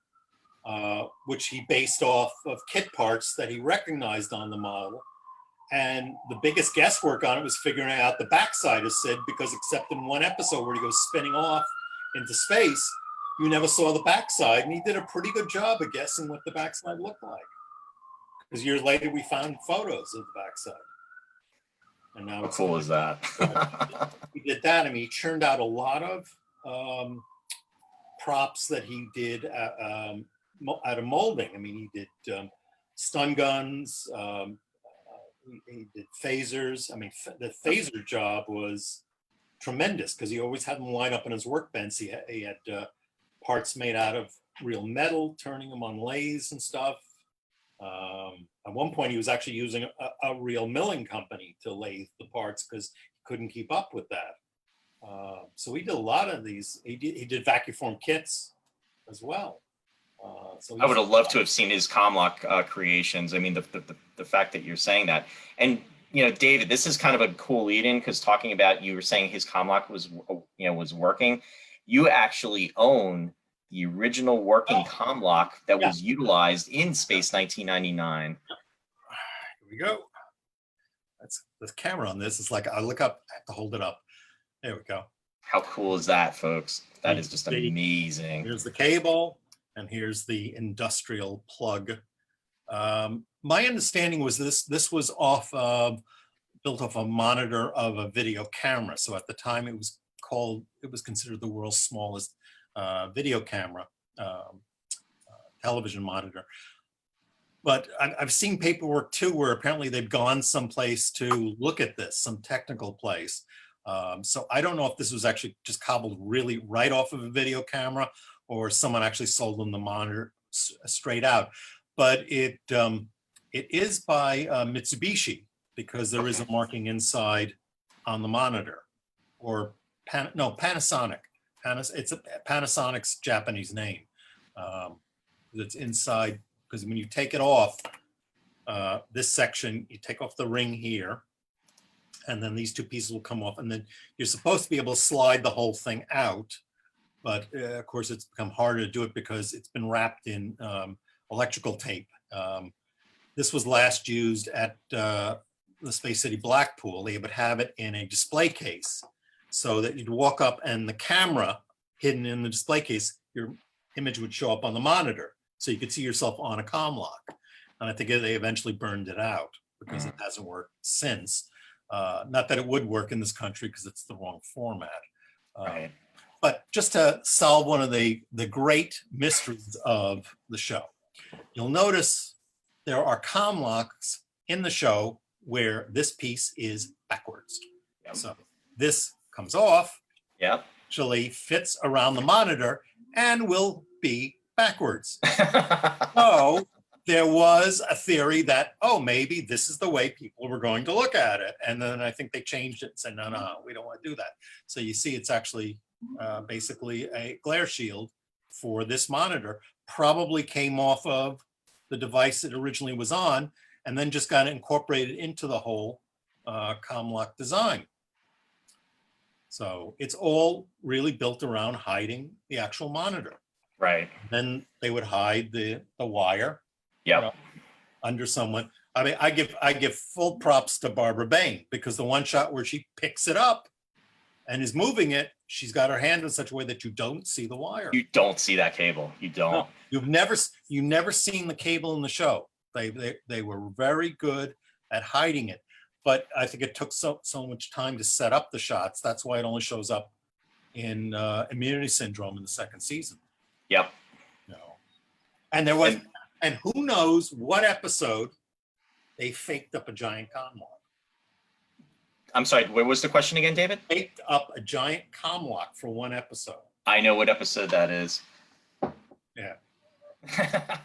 Speaker 2: which he based off of kit parts that he recognized on the model. And the biggest guesswork on it was figuring out the backside of Sid, because except in one episode where he goes spinning off into space, you never saw the backside. And he did a pretty good job of guessing what the backside looked like. Because years later, we found photos of the backside. And now
Speaker 1: how cool is that?
Speaker 2: He did that. I mean, he churned out a lot of props that he did out of molding. I mean, he did stun guns, he did phasers. I mean, the phaser job was tremendous because he always had them line up in his workbench. He had parts made out of real metal, turning them on lathes and stuff. At one point, he was actually using a real milling company to lathe the parts because he couldn't keep up with that. So he did a lot of these. He did vacuform kits as well. So
Speaker 1: I would have loved to have seen his Comlock creations. I mean, the fact that you're saying that, and David, this is kind of a cool lead-in because talking about, you were saying his Comlock was working. You actually own the original working Comlock that was utilized in Space 1999.
Speaker 2: Here we go. That's the camera on this. It's like I look up, I have to hold it up. There we go.
Speaker 1: How cool is that, folks? That is just amazing.
Speaker 2: Here's the cable. And here's the industrial plug. My understanding was this was built off a monitor of a video camera. So at the time it was considered the world's smallest video camera, television monitor. But I've seen paperwork too, where apparently they've gone someplace to look at this, some technical place. So I don't know if this was actually just cobbled really right off of a video camera, or someone actually sold them the monitor straight out. But it is by Mitsubishi, because there is a marking inside on the monitor, or Panasonic. It's Panasonic's Japanese name. It's inside, because when you take it off, this section, you take off the ring here, and then these two pieces will come off, and then you're supposed to be able to slide the whole thing out. But of course, it's become harder to do it because it's been wrapped in electrical tape. This was last used at the Space City Blackpool. They would have it in a display case so that you'd walk up and the camera hidden in the display case, your image would show up on the monitor. So you could see yourself on a comm lock. And I think they eventually burned it out because it hasn't worked since. Not that it would work in this country because it's the wrong format.
Speaker 1: Right.
Speaker 2: But just to solve one of the great mysteries of the show, you'll notice there are comm locks in the show where this piece is backwards.
Speaker 1: Yep.
Speaker 2: So this comes off,
Speaker 1: Yep.
Speaker 2: actually fits around the monitor and will be backwards. So there was a theory that, oh, maybe this is the way people were going to look at it. And then I think they changed it and said, no, we don't want to do that. So you see it's actually basically a glare shield for this monitor. Probably came off of the device it originally was on and then just got incorporated into the whole comm lock design. So it's all really built around hiding the actual monitor.
Speaker 1: Right.
Speaker 2: Then they would hide the wire under someone. I mean, I give full props to Barbara Bain because the one shot where she picks it up and is moving it, she's got her hand in such a way that you don't see the wire.
Speaker 1: You don't see that cable. You don't.
Speaker 2: No, you've never seen the cable in the show. They were very good at hiding it, but I think it took so much time to set up the shots. That's why it only shows up in Immunity Syndrome in the second season.
Speaker 1: Yep.
Speaker 2: No. And there was, and who knows what episode they faked up a giant comm lock.
Speaker 1: I'm sorry, what was the question again, David?
Speaker 2: Faked up a giant comm lock for one episode.
Speaker 1: I know what episode that is.
Speaker 2: Yeah.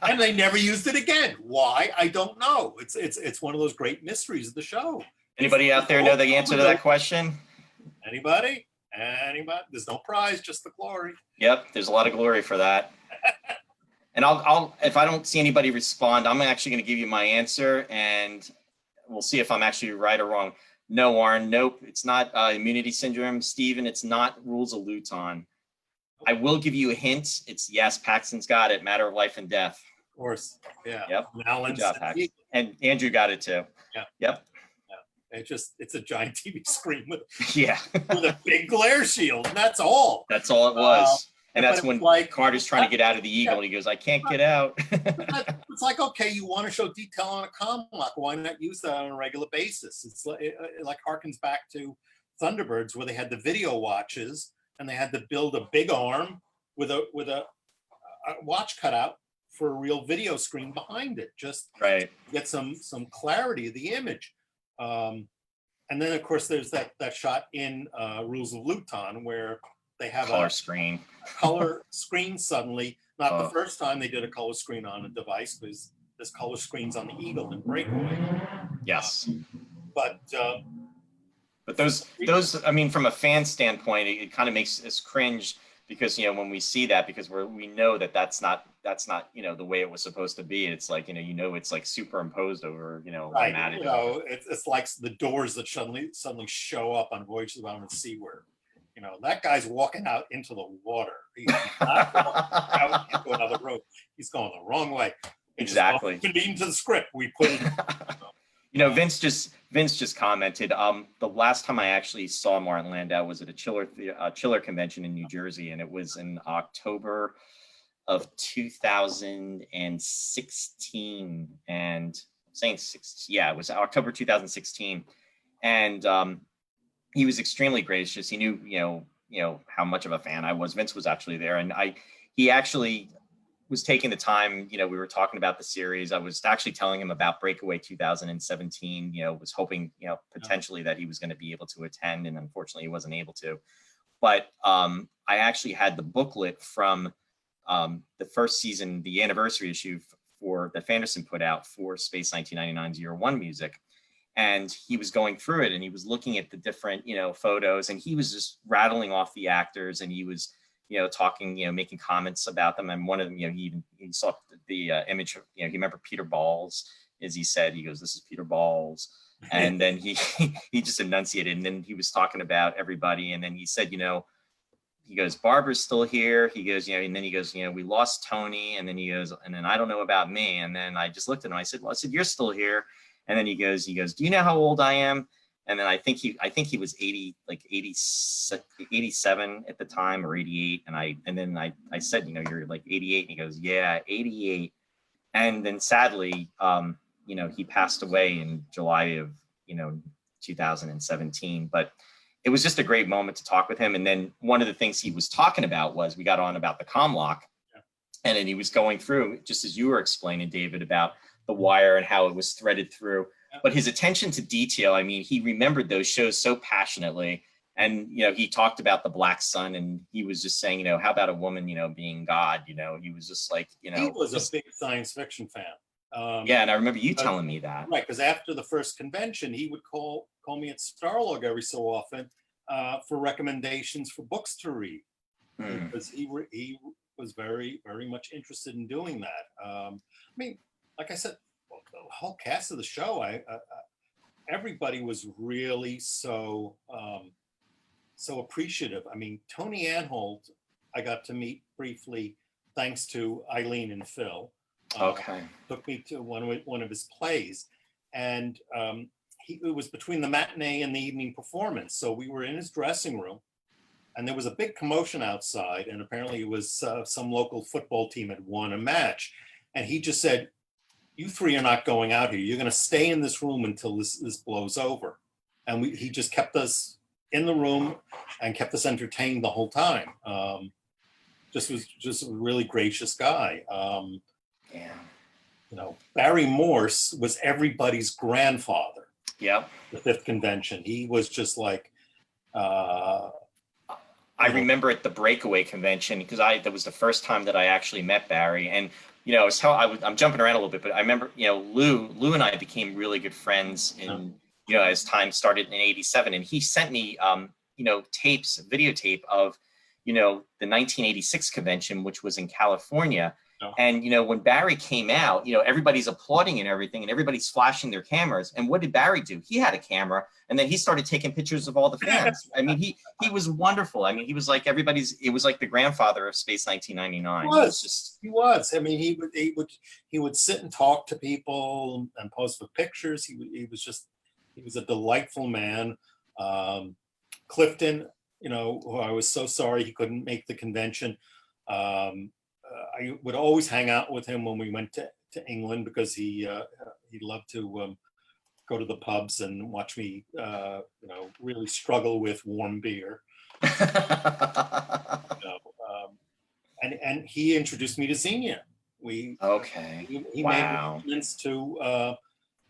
Speaker 2: And they never used it again. Why? I don't know. It's one of those great mysteries of the show.
Speaker 1: Anybody out there know the answer to that question?
Speaker 2: Anybody? There's no prize, just the glory.
Speaker 1: Yep, there's a lot of glory for that. And I'll if I don't see anybody respond, I'm actually going to give you my answer, and we'll see if I'm actually right or wrong. No, Warren, nope, it's not Immunity Syndrome. Stephen, it's not Rules of Luton. I will give you a hint. It's yes, Paxton's got it. Matter of Life and Death.
Speaker 2: Of course, yeah.
Speaker 1: Yep.
Speaker 2: Good
Speaker 1: job, Paxton. And Andrew got it too.
Speaker 2: Yeah.
Speaker 1: Yep.
Speaker 2: It's a giant TV screen with
Speaker 1: with
Speaker 2: a big glare shield. And that's all.
Speaker 1: That's all it was. And that's when
Speaker 2: like,
Speaker 1: Carter's trying to get out of the Eagle, and he goes, "I can't get out."
Speaker 2: It's like, okay, you want to show detail on a comm lock. Why not use that on a regular basis? It's like, it harkens back to Thunderbirds, where they had the video watches, and they had to build a big arm with a watch cutout for a real video screen behind it, just
Speaker 1: right.
Speaker 2: to get some clarity of the image. And then, of course, there's that shot in Rules of Luton where they have
Speaker 1: color
Speaker 2: screen suddenly. Not the first time they did a color screen on a device, because there's color screens on the Eagle and Breakaway.
Speaker 1: Yes.
Speaker 2: But
Speaker 1: those, I mean, from a fan standpoint, it kind of makes us cringe because, when we see that, because we know that that's not, the way it was supposed to be. It's like, it's like superimposed over,
Speaker 2: right.
Speaker 1: matted.
Speaker 2: It's like the doors that suddenly show up on Voyage to the Bottom of the Sea, where, that guy's walking out into the water. He's not walking out into another road. He's going the wrong way.
Speaker 1: Exactly.
Speaker 2: Convenient to the script. We put it.
Speaker 1: Vince just commented. The last time I actually saw Martin Landau was at a Chiller convention in New Jersey, and it was in October of 2016. And saying it was October 2016, and he was extremely gracious. He knew, how much of a fan I was. Vince was actually there, and he actually was taking the time. We were talking about the series. I was actually telling him about Breakaway 2017. Was hoping, potentially that he was going to be able to attend, and unfortunately he wasn't able to. But I actually had the booklet from the first season, the anniversary issue that Fanderson put out for Space 1999's Year One music. And he was going through it, and he was looking at the different, photos, and he was just rattling off the actors, and he was, talking, making comments about them. And one of them, he saw the image of, he remembered Peter Balls, as he said, he goes, "This is Peter Balls." And then he he just enunciated, and then he was talking about everybody, and then he said, he goes, "Barbara's still here." He goes, and then he goes, "We lost Tony," and then he goes, "And then I don't know about me." And then I just looked at him. I said, "Well," I said, "You're still here." And then he goes, "Do you know how old I am?" And then I think he was 80, like 80, 87 at the time, or 88. And then I said, "You're like 88." And he goes, "Yeah, 88." And then sadly, he passed away in July of, 2017. But it was just a great moment to talk with him. And then one of the things he was talking about was, we got on about the comm and then he was going through, just as you were explaining, David, about the wire and how it was threaded through. But his attention to detail, I mean, he remembered those shows so passionately. And, he talked about the Black Sun, and he was just saying, how about a woman, being God, he was just like,
Speaker 2: He was a big science fiction fan.
Speaker 1: Yeah, and I remember you telling me that.
Speaker 2: Right, because after the first convention, he would call me at Starlog every so often for recommendations for books to read, because he was very, very much interested in doing that. I mean, like I said, the whole cast of the show, everybody was really so appreciative. I mean, Tony Anholt, I got to meet briefly thanks to Eileen and Phil.
Speaker 1: Okay.
Speaker 2: Took me to one of his plays, and it was between the matinee and the evening performance. So we were in his dressing room, and there was a big commotion outside, and apparently it was some local football team had won a match, and he just said, "You three are not going out here. You're going to stay in this room until this blows over." And he just kept us in the room and kept us entertained the whole time. Was just a really gracious guy.
Speaker 1: Yeah.
Speaker 2: Barry Morse was everybody's grandfather.
Speaker 1: Yep.
Speaker 2: The fifth convention. He was just like.
Speaker 1: I remember at the Breakaway convention, because that was the first time that I actually met Barry, and I'm jumping around a little bit, but I remember Lou and I became really good friends in as time started in '87, and he sent me videotape of the 1986 convention, which was in California.
Speaker 2: Oh.
Speaker 1: And, when Barry came out, everybody's applauding and everything, and everybody's flashing their cameras. And what did Barry do? He had a camera, and then he started taking pictures of all the fans. I mean, he was wonderful. I mean, he was like it was like the grandfather of Space 1999.
Speaker 2: He was. I mean, he would sit and talk to people and pose for pictures. He was a delightful man. Clifton, who I was so sorry he couldn't make the convention. I would always hang out with him when we went to England, because he loved to go to the pubs and watch me, really struggle with warm beer. And he introduced me to Xenia. He made arrangements to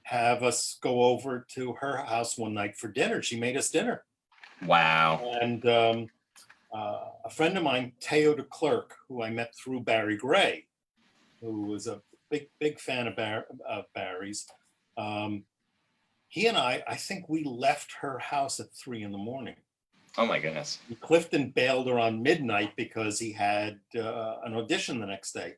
Speaker 2: have us go over to her house one night for dinner. She made us dinner.
Speaker 1: Wow.
Speaker 2: And a friend of mine, Teo de Klerk, who I met through Barry Gray, who was a big fan of Barry's. He and I think we left her house at 3 a.m.
Speaker 1: Oh my goodness.
Speaker 2: Clifton bailed around midnight because he had an audition the next day.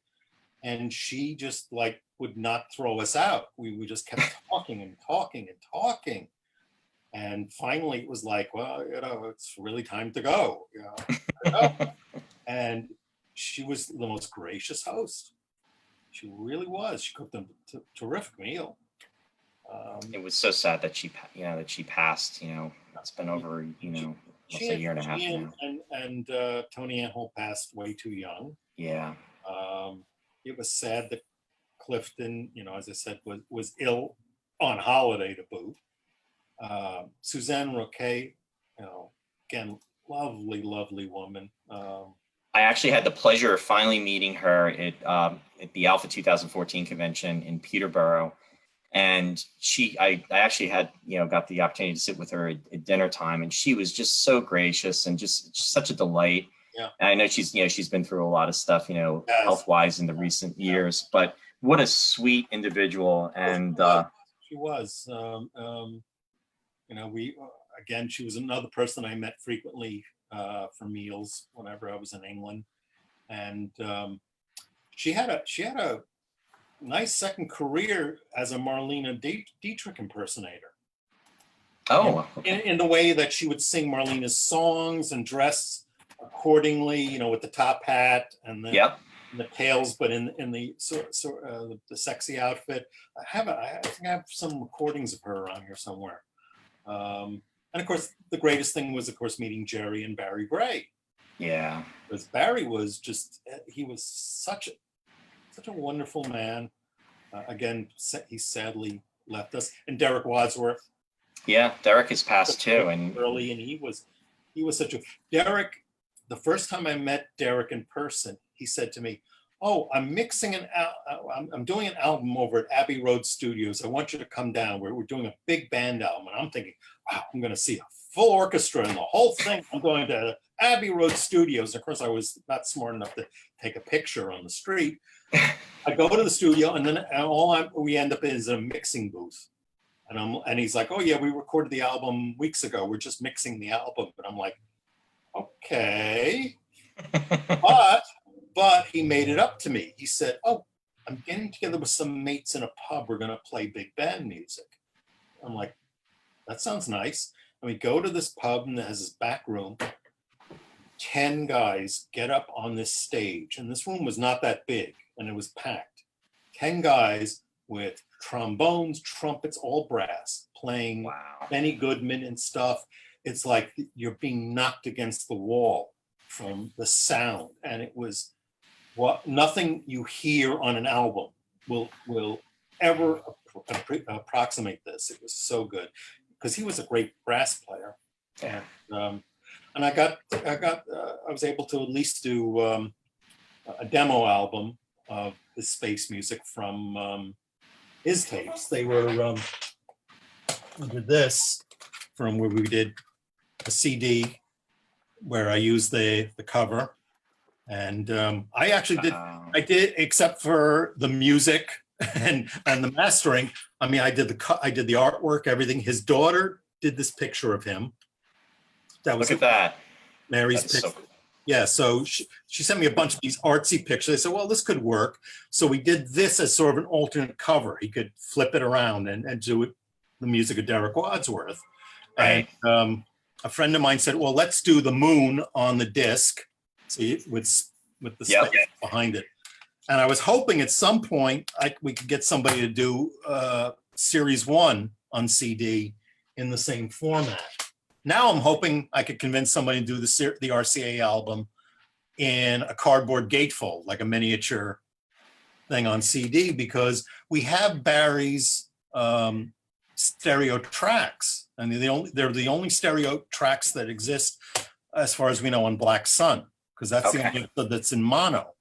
Speaker 2: And she just would not throw us out. We just kept talking and talking and talking. And finally it was like, well, it's really time to go. And she was the most gracious host. She really was. She cooked a terrific meal.
Speaker 1: It was so sad that she passed. It's been over, almost a year and a half now.
Speaker 2: And Tony Anholt passed way too young.
Speaker 1: Yeah.
Speaker 2: It was sad that Clifton, as I said, was ill on holiday to boot. Suzanne Roquet, again, lovely woman.
Speaker 1: I actually had the pleasure of finally meeting her at the Alpha 2014 convention in Peterborough. And I actually had, got the opportunity to sit with her at dinner time, and she was just so gracious and just such a delight.
Speaker 2: Yeah.
Speaker 1: And I know she's been through a lot of stuff, health-wise in the recent years, but what a sweet individual. And
Speaker 2: she was, she was another person I met frequently for meals whenever I was in England. And she had a nice second career as a Marlene Dietrich impersonator.
Speaker 1: Oh,
Speaker 2: In the way that she would sing Marlene's songs and dress accordingly, you know, with the top hat and
Speaker 1: yep.
Speaker 2: the tails, but in the the sexy outfit. I think I have some recordings of her around here somewhere. And of course, the greatest thing was, of course, meeting Gerry and Barry Gray.
Speaker 1: Yeah.
Speaker 2: Because Barry was just, he was such a wonderful man. Again, he sadly left us. And Derek Wadsworth.
Speaker 1: Yeah, Derek has passed too, and
Speaker 2: early, and he was such a Derek. The first time I met Derek in person, he said to me, "Oh, I'm mixing I'm doing an album over at Abbey Road Studios. I want you to come down. We're doing a big band album." And I'm thinking, "Wow, I'm going to see a full orchestra and the whole thing. I'm going to Abbey Road Studios." And of course, I was not smart enough to take a picture on the street. I go to the studio, and then we end up is a mixing booth. And he's like, "Oh yeah, we recorded the album weeks ago. We're just mixing the album." But I'm like, "Okay." But he made it up to me. He said, "Oh, I'm getting together with some mates in a pub. We're going to play big band music." I'm like, "That sounds nice." And we go to this pub, and it has this back room. 10 guys get up on this stage. And this room was not that big, and it was packed. 10 guys with trombones, trumpets, all brass, playing Benny Goodman and stuff. It's like you're being knocked against the wall from the sound. And it was nothing you hear on an album will ever approximate this. It was so good because he was a great brass player.
Speaker 1: Yeah.
Speaker 2: And I was able to at least do a demo album of the space music from his tapes. They were we did this from where we did a CD where I used the cover, and I actually did except for the music and the mastering. I mean, I did the artwork, everything. His daughter did this picture of him. That was
Speaker 1: look at that.
Speaker 2: Mary's picture. So cool. Yeah, so she sent me a bunch of these artsy pictures. I said, well, this could work. So we did this as sort of an alternate cover. He could flip it around and do it, the music of Derek Wadsworth.
Speaker 1: Right.
Speaker 2: And a friend of mine said, well, let's do the moon on the disc, see, with the space behind it. And I was hoping at some point we could get somebody to do Series 1 on CD in the same format. Now I'm hoping I could convince somebody to do the RCA album in a cardboard gatefold, like a miniature thing on CD, because we have Barry's stereo tracks. I mean, they're the only stereo tracks that exist, as far as we know, on Black Sun, because that's the only that's in mono.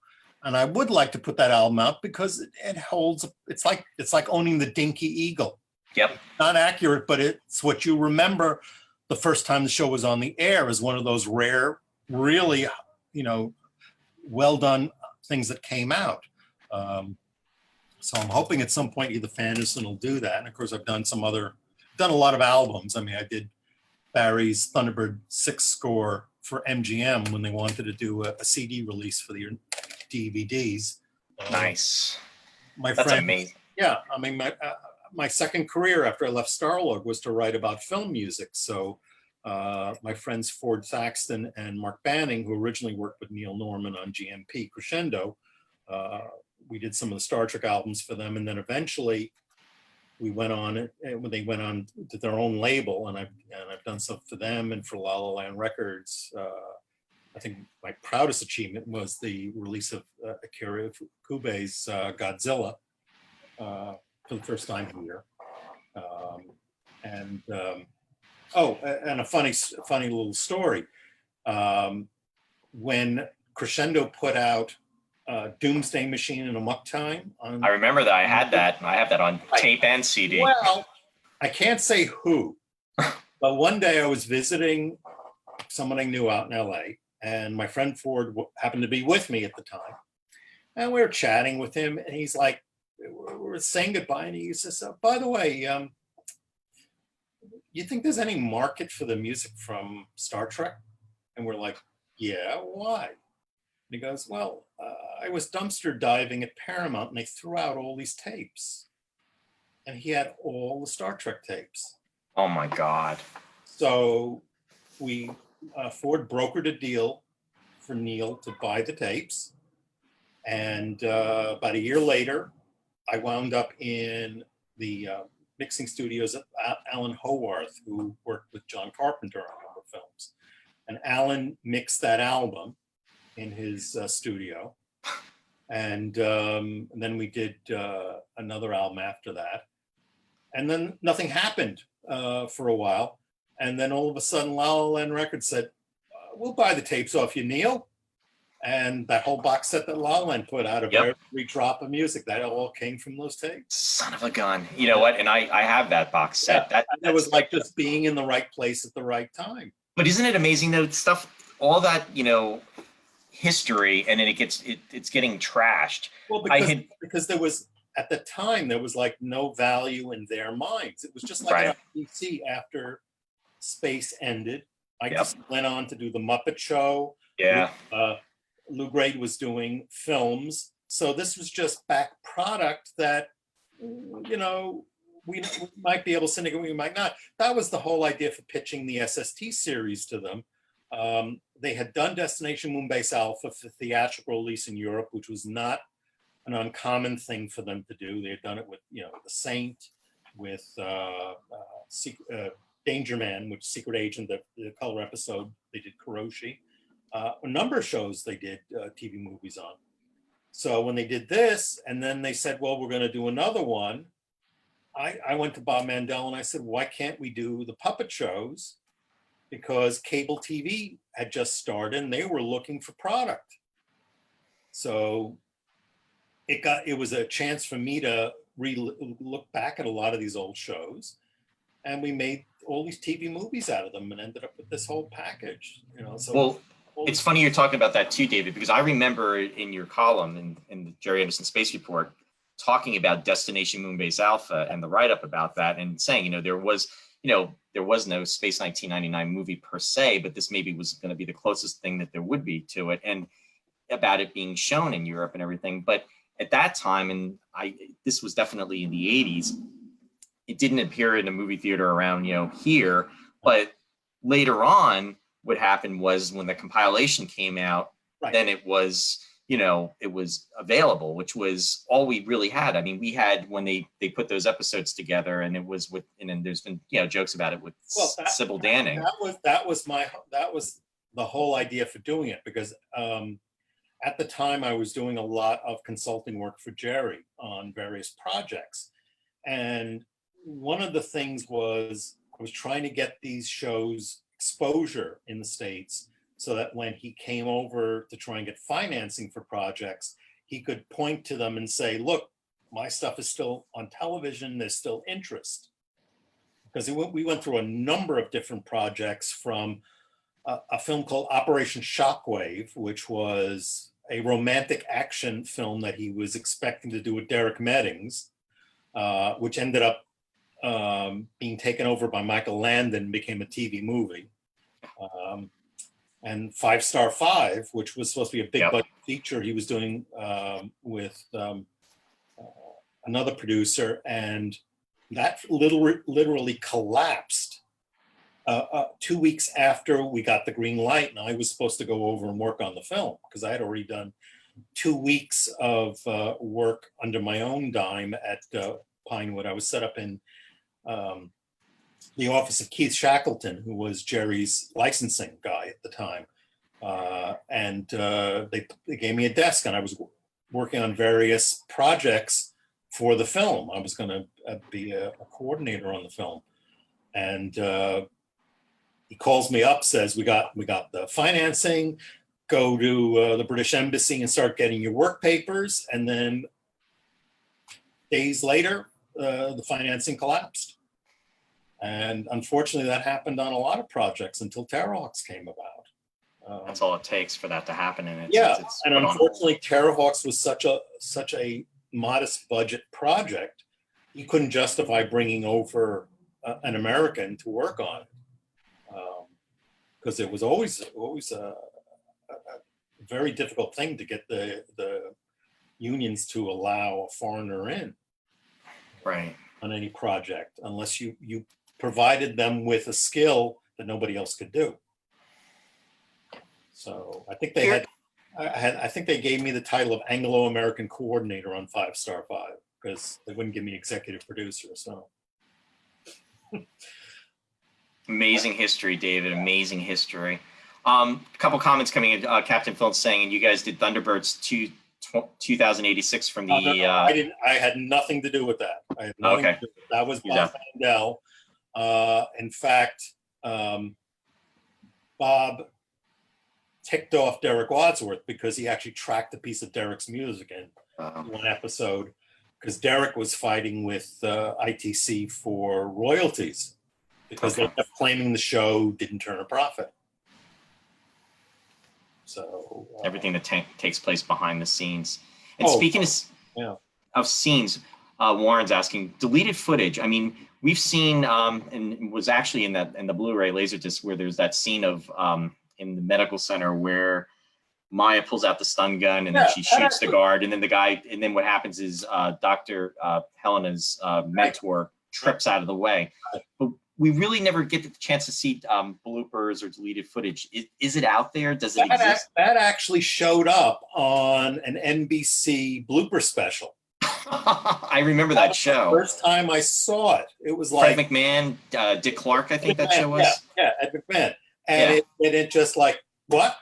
Speaker 2: And I would like to put that album out because it holds. It's like owning the Dinky Eagle.
Speaker 1: Yep.
Speaker 2: Not accurate, but it's what you remember. The first time the show was on the air is one of those rare, really, well done things that came out. So I'm hoping at some point either Fanderson will do that. And of course, I've done a lot of albums. I mean, I did Barry's Thunderbird 6 score for MGM when they wanted to do a CD release for their DVDs.
Speaker 1: Nice.
Speaker 2: That's
Speaker 1: amazing.
Speaker 2: Yeah, I mean, my second career after I left Starlog was to write about film music. So my friends Ford Thaxton and Mark Banning, who originally worked with Neil Norman on GMP Crescendo, we did some of the Star Trek albums for them. And then eventually we went on, when they went on to their own label, and I've done stuff for them and for La La Land Records. I think my proudest achievement was the release of Akira Kube's Godzilla. For the first time here, and a funny little story. When Crescendo put out Doomsday Machine and Amok Time,
Speaker 1: I remember that. I had that. I have that on tape and CD.
Speaker 2: Well, I can't say who, but one day I was visiting someone I knew out in LA, and my friend Ford happened to be with me at the time, and we were chatting with him, and he's like, we're saying goodbye, and he says, by the way, you think there's any market for the music from Star Trek? And we're like, yeah, why? And he goes, well, I was dumpster diving at Paramount and they threw out all these tapes. And he had all the Star Trek tapes.
Speaker 1: Oh my God.
Speaker 2: So Ford brokered a deal for Neil to buy the tapes. And about a year later, I wound up in the mixing studios of Alan Howarth, who worked with John Carpenter on a number of films. And Alan mixed that album in his studio. And then we did another album after that. And then nothing happened for a while. And then all of a sudden, La La Land Records said, we'll buy the tapes off you, Neil. And that whole box set that La La Land put out of every drop of music, that all came from those tapes.
Speaker 1: Son of a gun. You know what? And I have that box set.
Speaker 2: Yeah, that was like just being in the right place at the right time.
Speaker 1: But isn't it amazing though, stuff, all that, history, and then it's getting trashed.
Speaker 2: Well, because there was, at the time, there was like no value in their minds. It was just like an BBC after space ended. I just went on to do the Muppet Show.
Speaker 1: Yeah.
Speaker 2: Lou Grade was doing films. So this was just back product that, we might be able to syndicate, we might not. That was the whole idea for pitching the SST series to them. They had done Destination Moonbase Alpha for theatrical release in Europe, which was not an uncommon thing for them to do. They had done it with, The Saint, with Danger Man, which Secret Agent, the color episode, they did Kuroshi. A number of shows they did TV movies on. So when they did this, and then they said, well, we're going to do another one, I went to Bob Mandel and I said, why can't we do the puppet shows? Because cable TV had just started and they were looking for product. So it was a chance for me to look back at a lot of these old shows, and we made all these TV movies out of them and ended up with this whole package, So
Speaker 1: well, it's funny you're talking about that too, David, because I remember in your column in the Gerry Anderson Space Report talking about Destination Moonbase Alpha and the write-up about that, and saying, there was no Space 1999 movie per se, but this maybe was going to be the closest thing that there would be to it, and about it being shown in Europe and everything. But at that time, and this was definitely in the 80s, it didn't appear in a movie theater around, here. But later on, what happened was when the compilation came out, then it was, it was available, which was all we really had. I mean, we had when they put those episodes together, and it was with, and then there's been, jokes about it with Sybil Danning.
Speaker 2: That was the whole idea for doing it, because at the time I was doing a lot of consulting work for Gerry on various projects. And one of the things was I was trying to get these shows exposure in the States, so that when he came over to try and get financing for projects, he could point to them and say, look, my stuff is still on television, there's still interest. Because we went through a number of different projects, from a film called Operation Shockwave, which was a romantic action film that he was expecting to do with Derek Meddings, which ended up being taken over by Michael Landon and became a TV movie. And Five Star Five, which was supposed to be a big budget feature he was doing with another producer, and that literally collapsed 2 weeks after we got the green light, and I was supposed to go over and work on the film because I had already done 2 weeks of work under my own dime at Pinewood. I was set up in the office of Keith Shackleton, who was Gerry's licensing guy at the time. And they gave me a desk, and I was working on various projects for the film. I was going to be a coordinator on the film. And he calls me up, says, we got the financing, go to the British Embassy and start getting your work papers. And then days later, the financing collapsed. And unfortunately, that happened on a lot of projects until Terrorhawks came about.
Speaker 1: That's all it takes for that to happen. And
Speaker 2: and unfortunately, Terrorhawks was such a modest budget project, he couldn't justify bringing over an American to work on it, because it was always a very difficult thing to get the unions to allow a foreigner in
Speaker 1: Right.
Speaker 2: on any project unless you provided them with a skill that nobody else could do. So I think I think they gave me the title of Anglo-American coordinator on 5 Star 5 because they wouldn't give me executive producer. So
Speaker 1: Amazing history, David. Amazing history. A couple comments coming in. Captain Phil saying, and you guys did Thunderbirds 2086 from the.
Speaker 2: no, I didn't. I had nothing to do with that. I had nothing
Speaker 1: Okay.
Speaker 2: to do with that. That was Bob
Speaker 1: Exactly.
Speaker 2: Mandel. In fact, Bob ticked off Derek Wadsworth because he actually tracked a piece of Derek's music in one episode because Derek was fighting with ITC for royalties because they kept claiming the show didn't turn a profit. So
Speaker 1: Everything that takes place behind the scenes. And speaking of scenes, Warren's asking deleted footage. I mean, we've seen and was actually in the Blu-ray Laserdisc where there's that scene of in the medical center where Maya pulls out the stun gun and then she shoots the guard, and then the guy, and then what happens is Dr. Helena's mentor trips out of the way. But we really never get the chance to see bloopers or deleted footage. Is it out there? Does it exist?
Speaker 2: That actually showed up on an NBC blooper special.
Speaker 1: I remember that show.
Speaker 2: First time I saw it, it was like
Speaker 1: Fred McMahon, Dick Clark, I think that show was.
Speaker 2: Yeah, Ed McMahon. And it just like, what?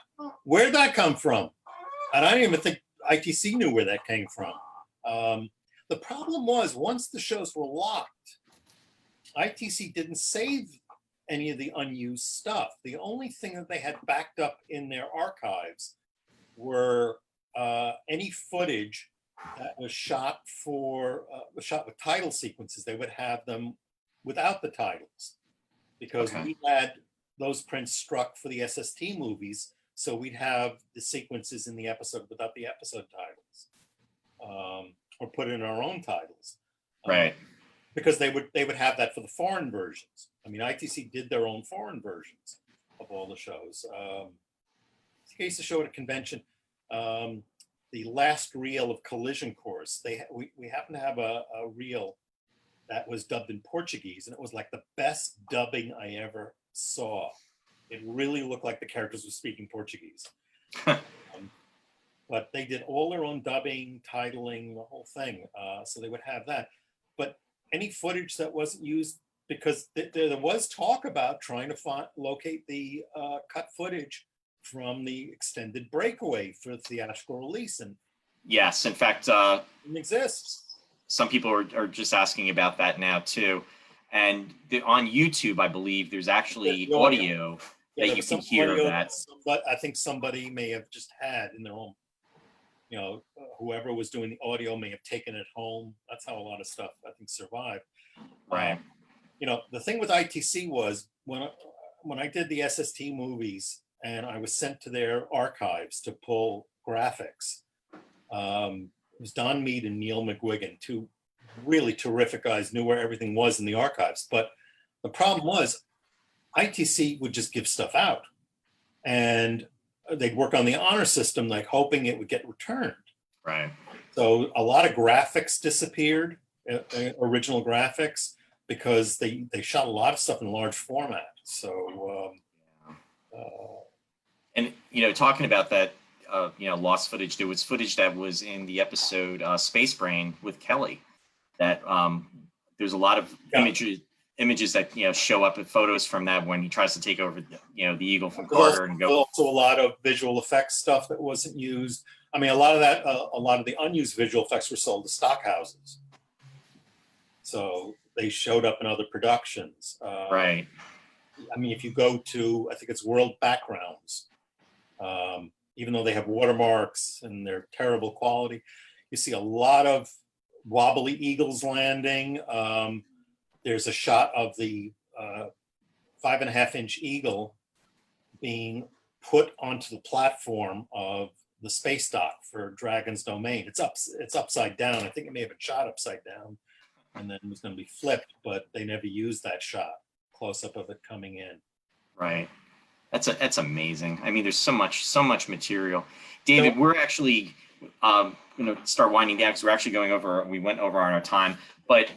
Speaker 2: Where'd that come from? And I didn't even think ITC knew where that came from. The problem was once the shows were locked, ITC didn't save any of the unused stuff. The only thing that they had backed up in their archives were any footage that was shot with title sequences. They would have them without the titles because we had those prints struck for the SST movies. So we'd have the sequences in the episode without the episode titles, or put in our own titles.
Speaker 1: Right.
Speaker 2: Because they would have that for the foreign versions. I mean, ITC did their own foreign versions of all the shows. I used to show at a convention, the last reel of Collision Course. We happen to have a reel that was dubbed in Portuguese, and it was like the best dubbing I ever saw. It really looked like the characters were speaking Portuguese. But they did all their own dubbing, titling, the whole thing. So they would have that. But any footage that wasn't used, because there was talk about trying to locate the cut footage from the extended breakaway for theatrical release. And
Speaker 1: yes, in fact,
Speaker 2: it exists.
Speaker 1: Some people are just asking about that now too. And on YouTube, I believe there's actually audio that you can hear of that.
Speaker 2: But I think somebody may have just had in their own, whoever was doing the audio may have taken it home. That's how a lot of stuff, I think, survived.
Speaker 1: Right.
Speaker 2: The thing with ITC was when I did the SST movies and I was sent to their archives to pull graphics, it was Don Mead and Neil McGuigan, two really terrific guys, knew where everything was in the archives. But the problem was ITC would just give stuff out and they'd work on the honor system, like hoping it would get returned.
Speaker 1: Right.
Speaker 2: So a lot of graphics disappeared, original graphics, because they shot a lot of stuff in large format. So,
Speaker 1: and talking about that, lost footage. There was footage that was in the episode Space Brain with Kelly. That there's a lot of images that show up in photos from that when he tries to take over the Eagle from Carter and go.
Speaker 2: Also a lot of visual effects stuff that wasn't used. I mean, a lot of the unused visual effects were sold to stock houses, so they showed up in other productions.
Speaker 1: Right.
Speaker 2: I mean, if you go to, I think it's World Backgrounds, even though they have watermarks and they're terrible quality, you see a lot of wobbly eagles landing. There's a shot of the 5.5-inch eagle being put onto the platform of the space dock for Dragon's Domain. It's upside down. I think it may have been shot upside down and then it was going to be flipped, but they never used that shot, close up of it coming in.
Speaker 1: Right. That's amazing. I mean, there's so much material. David, we're actually start winding down because we went over on our time, but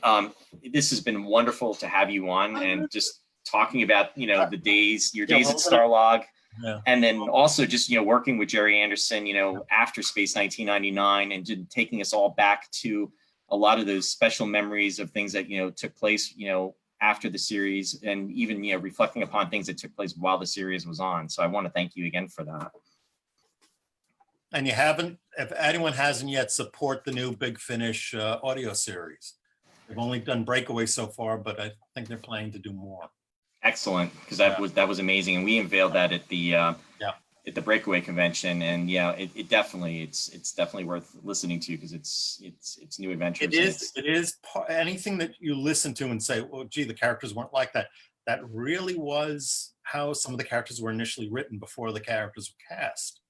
Speaker 1: this has been wonderful to have you on and just talking about, your days at Starlog.
Speaker 2: Yeah.
Speaker 1: And then also just, working with Gerry Anderson, after Space 1999 and just taking us all back to a lot of those special memories of things that, took place, after the series, and even, reflecting upon things that took place while the series was on. So I want to thank you again for that.
Speaker 2: And if anyone hasn't yet, support the new Big Finish audio series. They've only done Breakaway so far, but I think they're planning to do more.
Speaker 1: Excellent, because that was amazing, and we unveiled that at the Breakaway convention, and it's definitely worth listening to because it's new adventures.
Speaker 2: It is anything that you listen to and say, well, gee, the characters weren't like that. That really was how some of the characters were initially written before the characters were cast.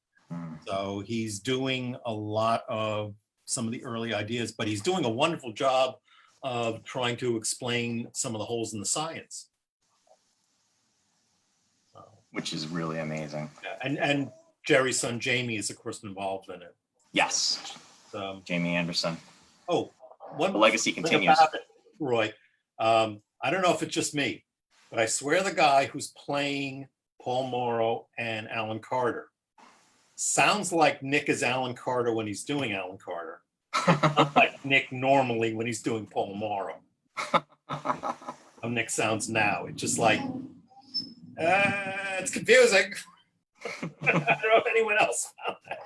Speaker 2: So he's doing a lot of some of the early ideas, but he's doing a wonderful job of trying to explain some of the holes in the science.
Speaker 1: Which is really amazing.
Speaker 2: And Gerry's son Jamie is of course involved in it.
Speaker 1: Yes, Jamie Anderson.
Speaker 2: Oh,
Speaker 1: the legacy continues.
Speaker 2: About it, Roy, I don't know if it's just me, but I swear the guy who's playing Paul Morrow and Alan Carter sounds like Nick is Alan Carter when he's doing Alan Carter. Not like Nick normally when he's doing Paul Morrow. How Nick sounds now. It's just like, it's confusing. I don't know if anyone else found that.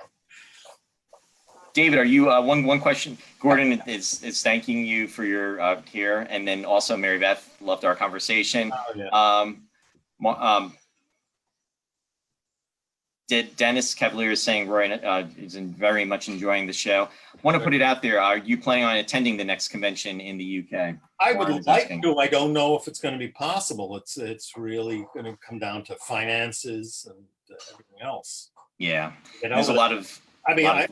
Speaker 1: David, are you one question? Gordon is thanking you for your here, and then also Mary Beth loved our conversation.
Speaker 2: Oh, yeah.
Speaker 1: Dennis Cavalier is saying Roy is very much enjoying the show. I want to put it out there. Are you planning on attending the next convention in the UK?
Speaker 2: I would like to. I don't know if it's going to be possible. It's really going to come down to finances and everything else.
Speaker 1: Yeah, there's a lot of.
Speaker 2: I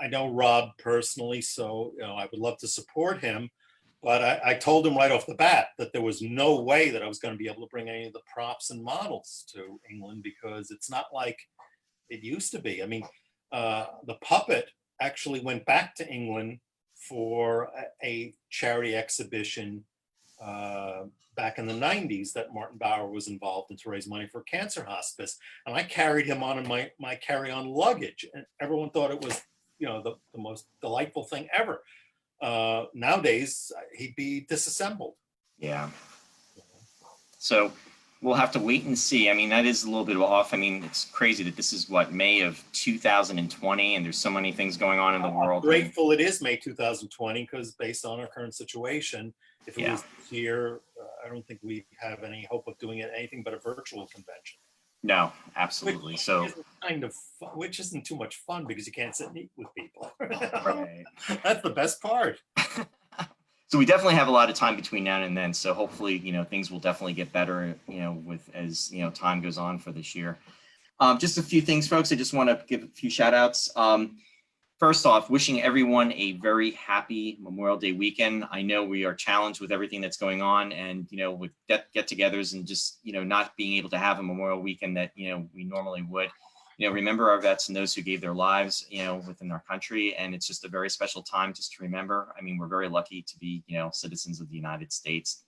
Speaker 2: know Rob personally, so I would love to support him. But I told him right off the bat that there was no way that I was going to be able to bring any of the props and models to England because it's not like it used to be. I mean, the puppet actually went back to England for a charity exhibition back in the 90s that Martin Bauer was involved in to raise money for cancer hospice. And I carried him on in my carry-on luggage. And everyone thought it was, the most delightful thing ever. Nowadays he'd be disassembled.
Speaker 1: Yeah. So we'll have to wait and see. I mean, that is a little bit off. I mean, it's crazy that this is May of 2020, and there's so many things going on in the world.
Speaker 2: I'm grateful it is May 2020 because based on our current situation, if it was here, I don't think we have any hope of doing it anything but a virtual convention.
Speaker 1: No, absolutely.
Speaker 2: Which isn't too much fun because you can't sit and eat with people.
Speaker 1: Right.
Speaker 2: That's the best part.
Speaker 1: So we definitely have a lot of time between now and then. So hopefully, things will definitely get better, as time goes on for this year. Just a few things, folks. I just want to give a few shout outs. First off, wishing everyone a very happy Memorial Day weekend. I know we are challenged with everything that's going on and, with get-togethers and just, not being able to have a Memorial weekend that, we normally would. Remember our vets and those who gave their lives, within our country. And it's just a very special time just to remember. I mean, we're very lucky to be, citizens of the United States.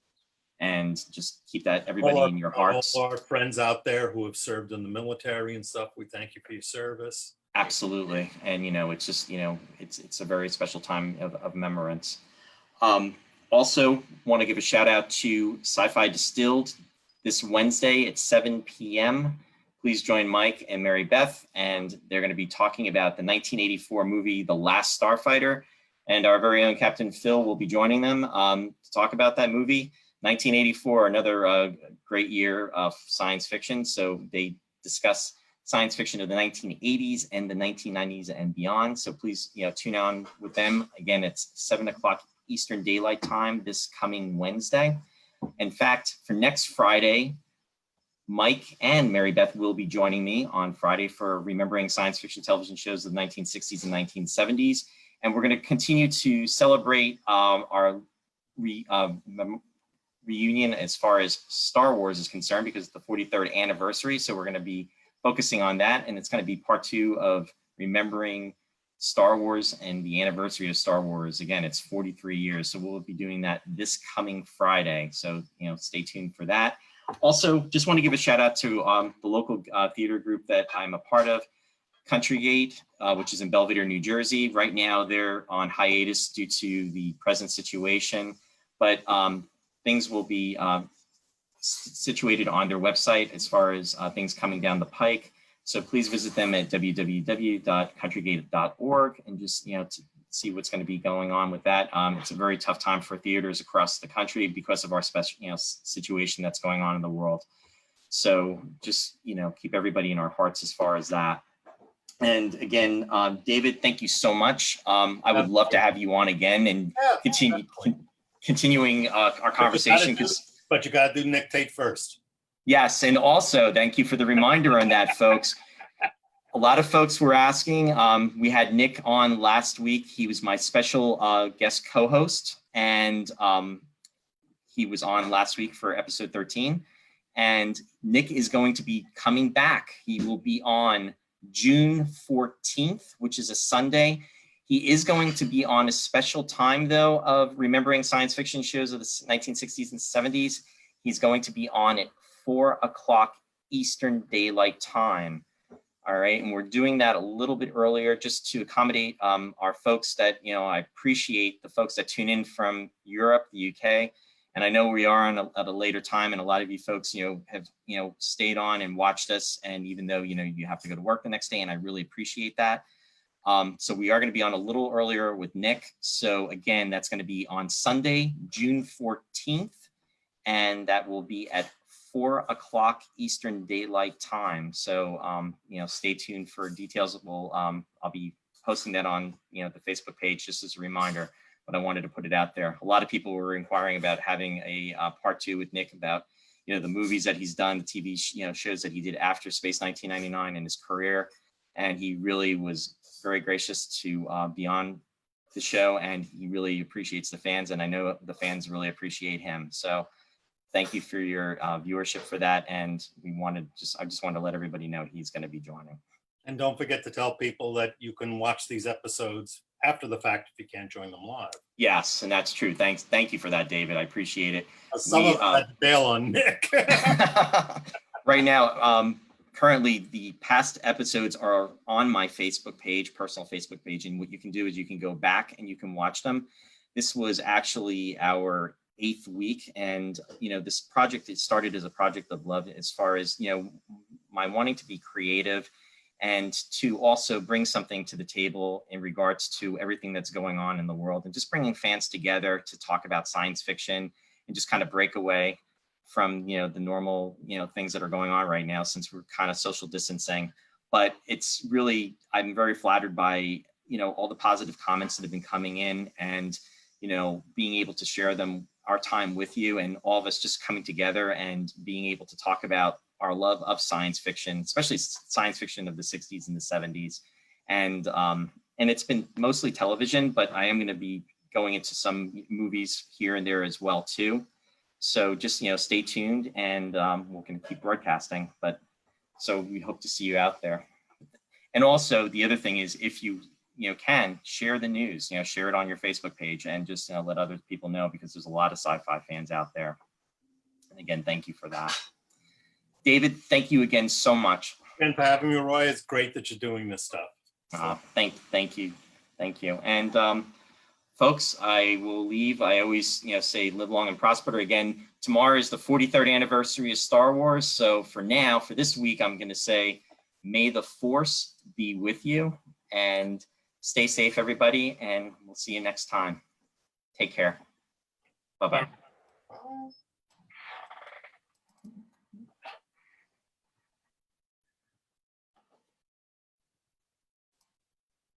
Speaker 1: And just keep that everybody in your hearts.
Speaker 2: All our friends out there who have served in the military and stuff, we thank you for your service.
Speaker 1: Absolutely. And, it's just, it's a very special time of remembrance. Also want to give a shout out to Sci-Fi Distilled this Wednesday at 7 p.m. Please join Mike and Mary Beth, and they're going to be talking about the 1984 movie, The Last Starfighter. And our very own Captain Phil will be joining them to talk about that movie. 1984, another great year of science fiction. So they discuss science fiction of the 1980s and the 1990s and beyond. So please, tune on with them. Again, it's 7 o'clock Eastern Daylight Time this coming Wednesday. In fact, for next Friday, Mike and Mary Beth will be joining me on Friday for Remembering Science Fiction Television Shows of the 1960s and 1970s. And we're going to continue to celebrate our reunion as far as Star Wars is concerned because it's the 43rd anniversary. So we're going to be focusing on that, and it's going to be part 2 of remembering Star Wars and the anniversary of Star Wars. Again, it's 43 years. So we'll be doing that this coming Friday. So, stay tuned for that. Also, just want to give a shout out to the local theater group that I'm a part of, Country Gate, which is in Belvedere, New Jersey. Right now, they're on hiatus due to the present situation, but things will be situated on their website as far as things coming down the pike. So please visit them at www.countrygate.org and just, to see what's going to be going on with that. It's a very tough time for theaters across the country because of our special, situation that's going on in the world. So just, keep everybody in our hearts as far as that. And again, David, thank you so much. I would love to have you on again and continuing our conversation.
Speaker 2: But you got to do Nick Tate first.
Speaker 1: Yes, and also thank you for the reminder on that, folks. A lot of folks were asking. We had Nick on last week. He was my special guest co-host, and he was on last week for episode 13. And Nick is going to be coming back. He will be on June 14th, which is a Sunday. He is going to be on a special time, though, of remembering science fiction shows of the 1960s and 70s. He's going to be on at 4 o'clock Eastern Daylight Time. All right, and we're doing that a little bit earlier just to accommodate our folks that, I appreciate the folks that tune in from Europe, the UK, and I know we are on at a later time, and a lot of you folks, have, stayed on and watched us, and even though, you have to go to work the next day, and I really appreciate that. So we are going to be on a little earlier with Nick. So again, that's going to be on Sunday, June 14th, and that will be at 4 o'clock Eastern Daylight Time. So, stay tuned for details. I'll be posting that on, the Facebook page just as a reminder, but I wanted to put it out there. A lot of people were inquiring about having a part 2 with Nick about, the movies that he's done, the TV, shows that he did after Space 1999 in his career. And he really was very gracious to be on the show, and he really appreciates the fans. And I know the fans really appreciate him. So thank you for your viewership for that. And I just wanted to let everybody know he's going to be joining.
Speaker 2: And don't forget to tell people that you can watch these episodes after the fact if you can't join them live.
Speaker 1: Yes, and that's true. Thank you for that, David. I appreciate it.
Speaker 2: Some of them had to bail on Nick.
Speaker 1: Right now, currently the past episodes are on my Facebook page, personal Facebook page. And what you can do is you can go back and you can watch them. This was actually our 8th week. And, this project, it started as a project of love as far as, my wanting to be creative and to also bring something to the table in regards to everything that's going on in the world, and just bringing fans together to talk about science fiction and just kind of break away from, the normal, things that are going on right now, since we're kind of social distancing. But it's really, I'm very flattered by, all the positive comments that have been coming in, and, being able to share them, our time with you, and all of us just coming together and being able to talk about our love of science fiction, especially science fiction of the 60s and the 70s. And it's been mostly television, but I am going to be going into some movies here and there as well too. So just, stay tuned, and we're going to keep broadcasting. But so we hope to see you out there. And also the other thing is, if you can share the news, share it on your Facebook page, and just let other people know, because there's a lot of sci-fi fans out there. And again, thank you for that. David, thank you again so much.
Speaker 2: And for having me, Roy. It's great that you're doing this stuff.
Speaker 1: Thank you. And folks, I will leave. I always, say live long and prosper. Again, tomorrow is the 43rd anniversary of Star Wars. So for now, for this week, I'm going to say, may the Force be with you, and stay safe, everybody. And we'll see you next time. Take care. Bye-bye.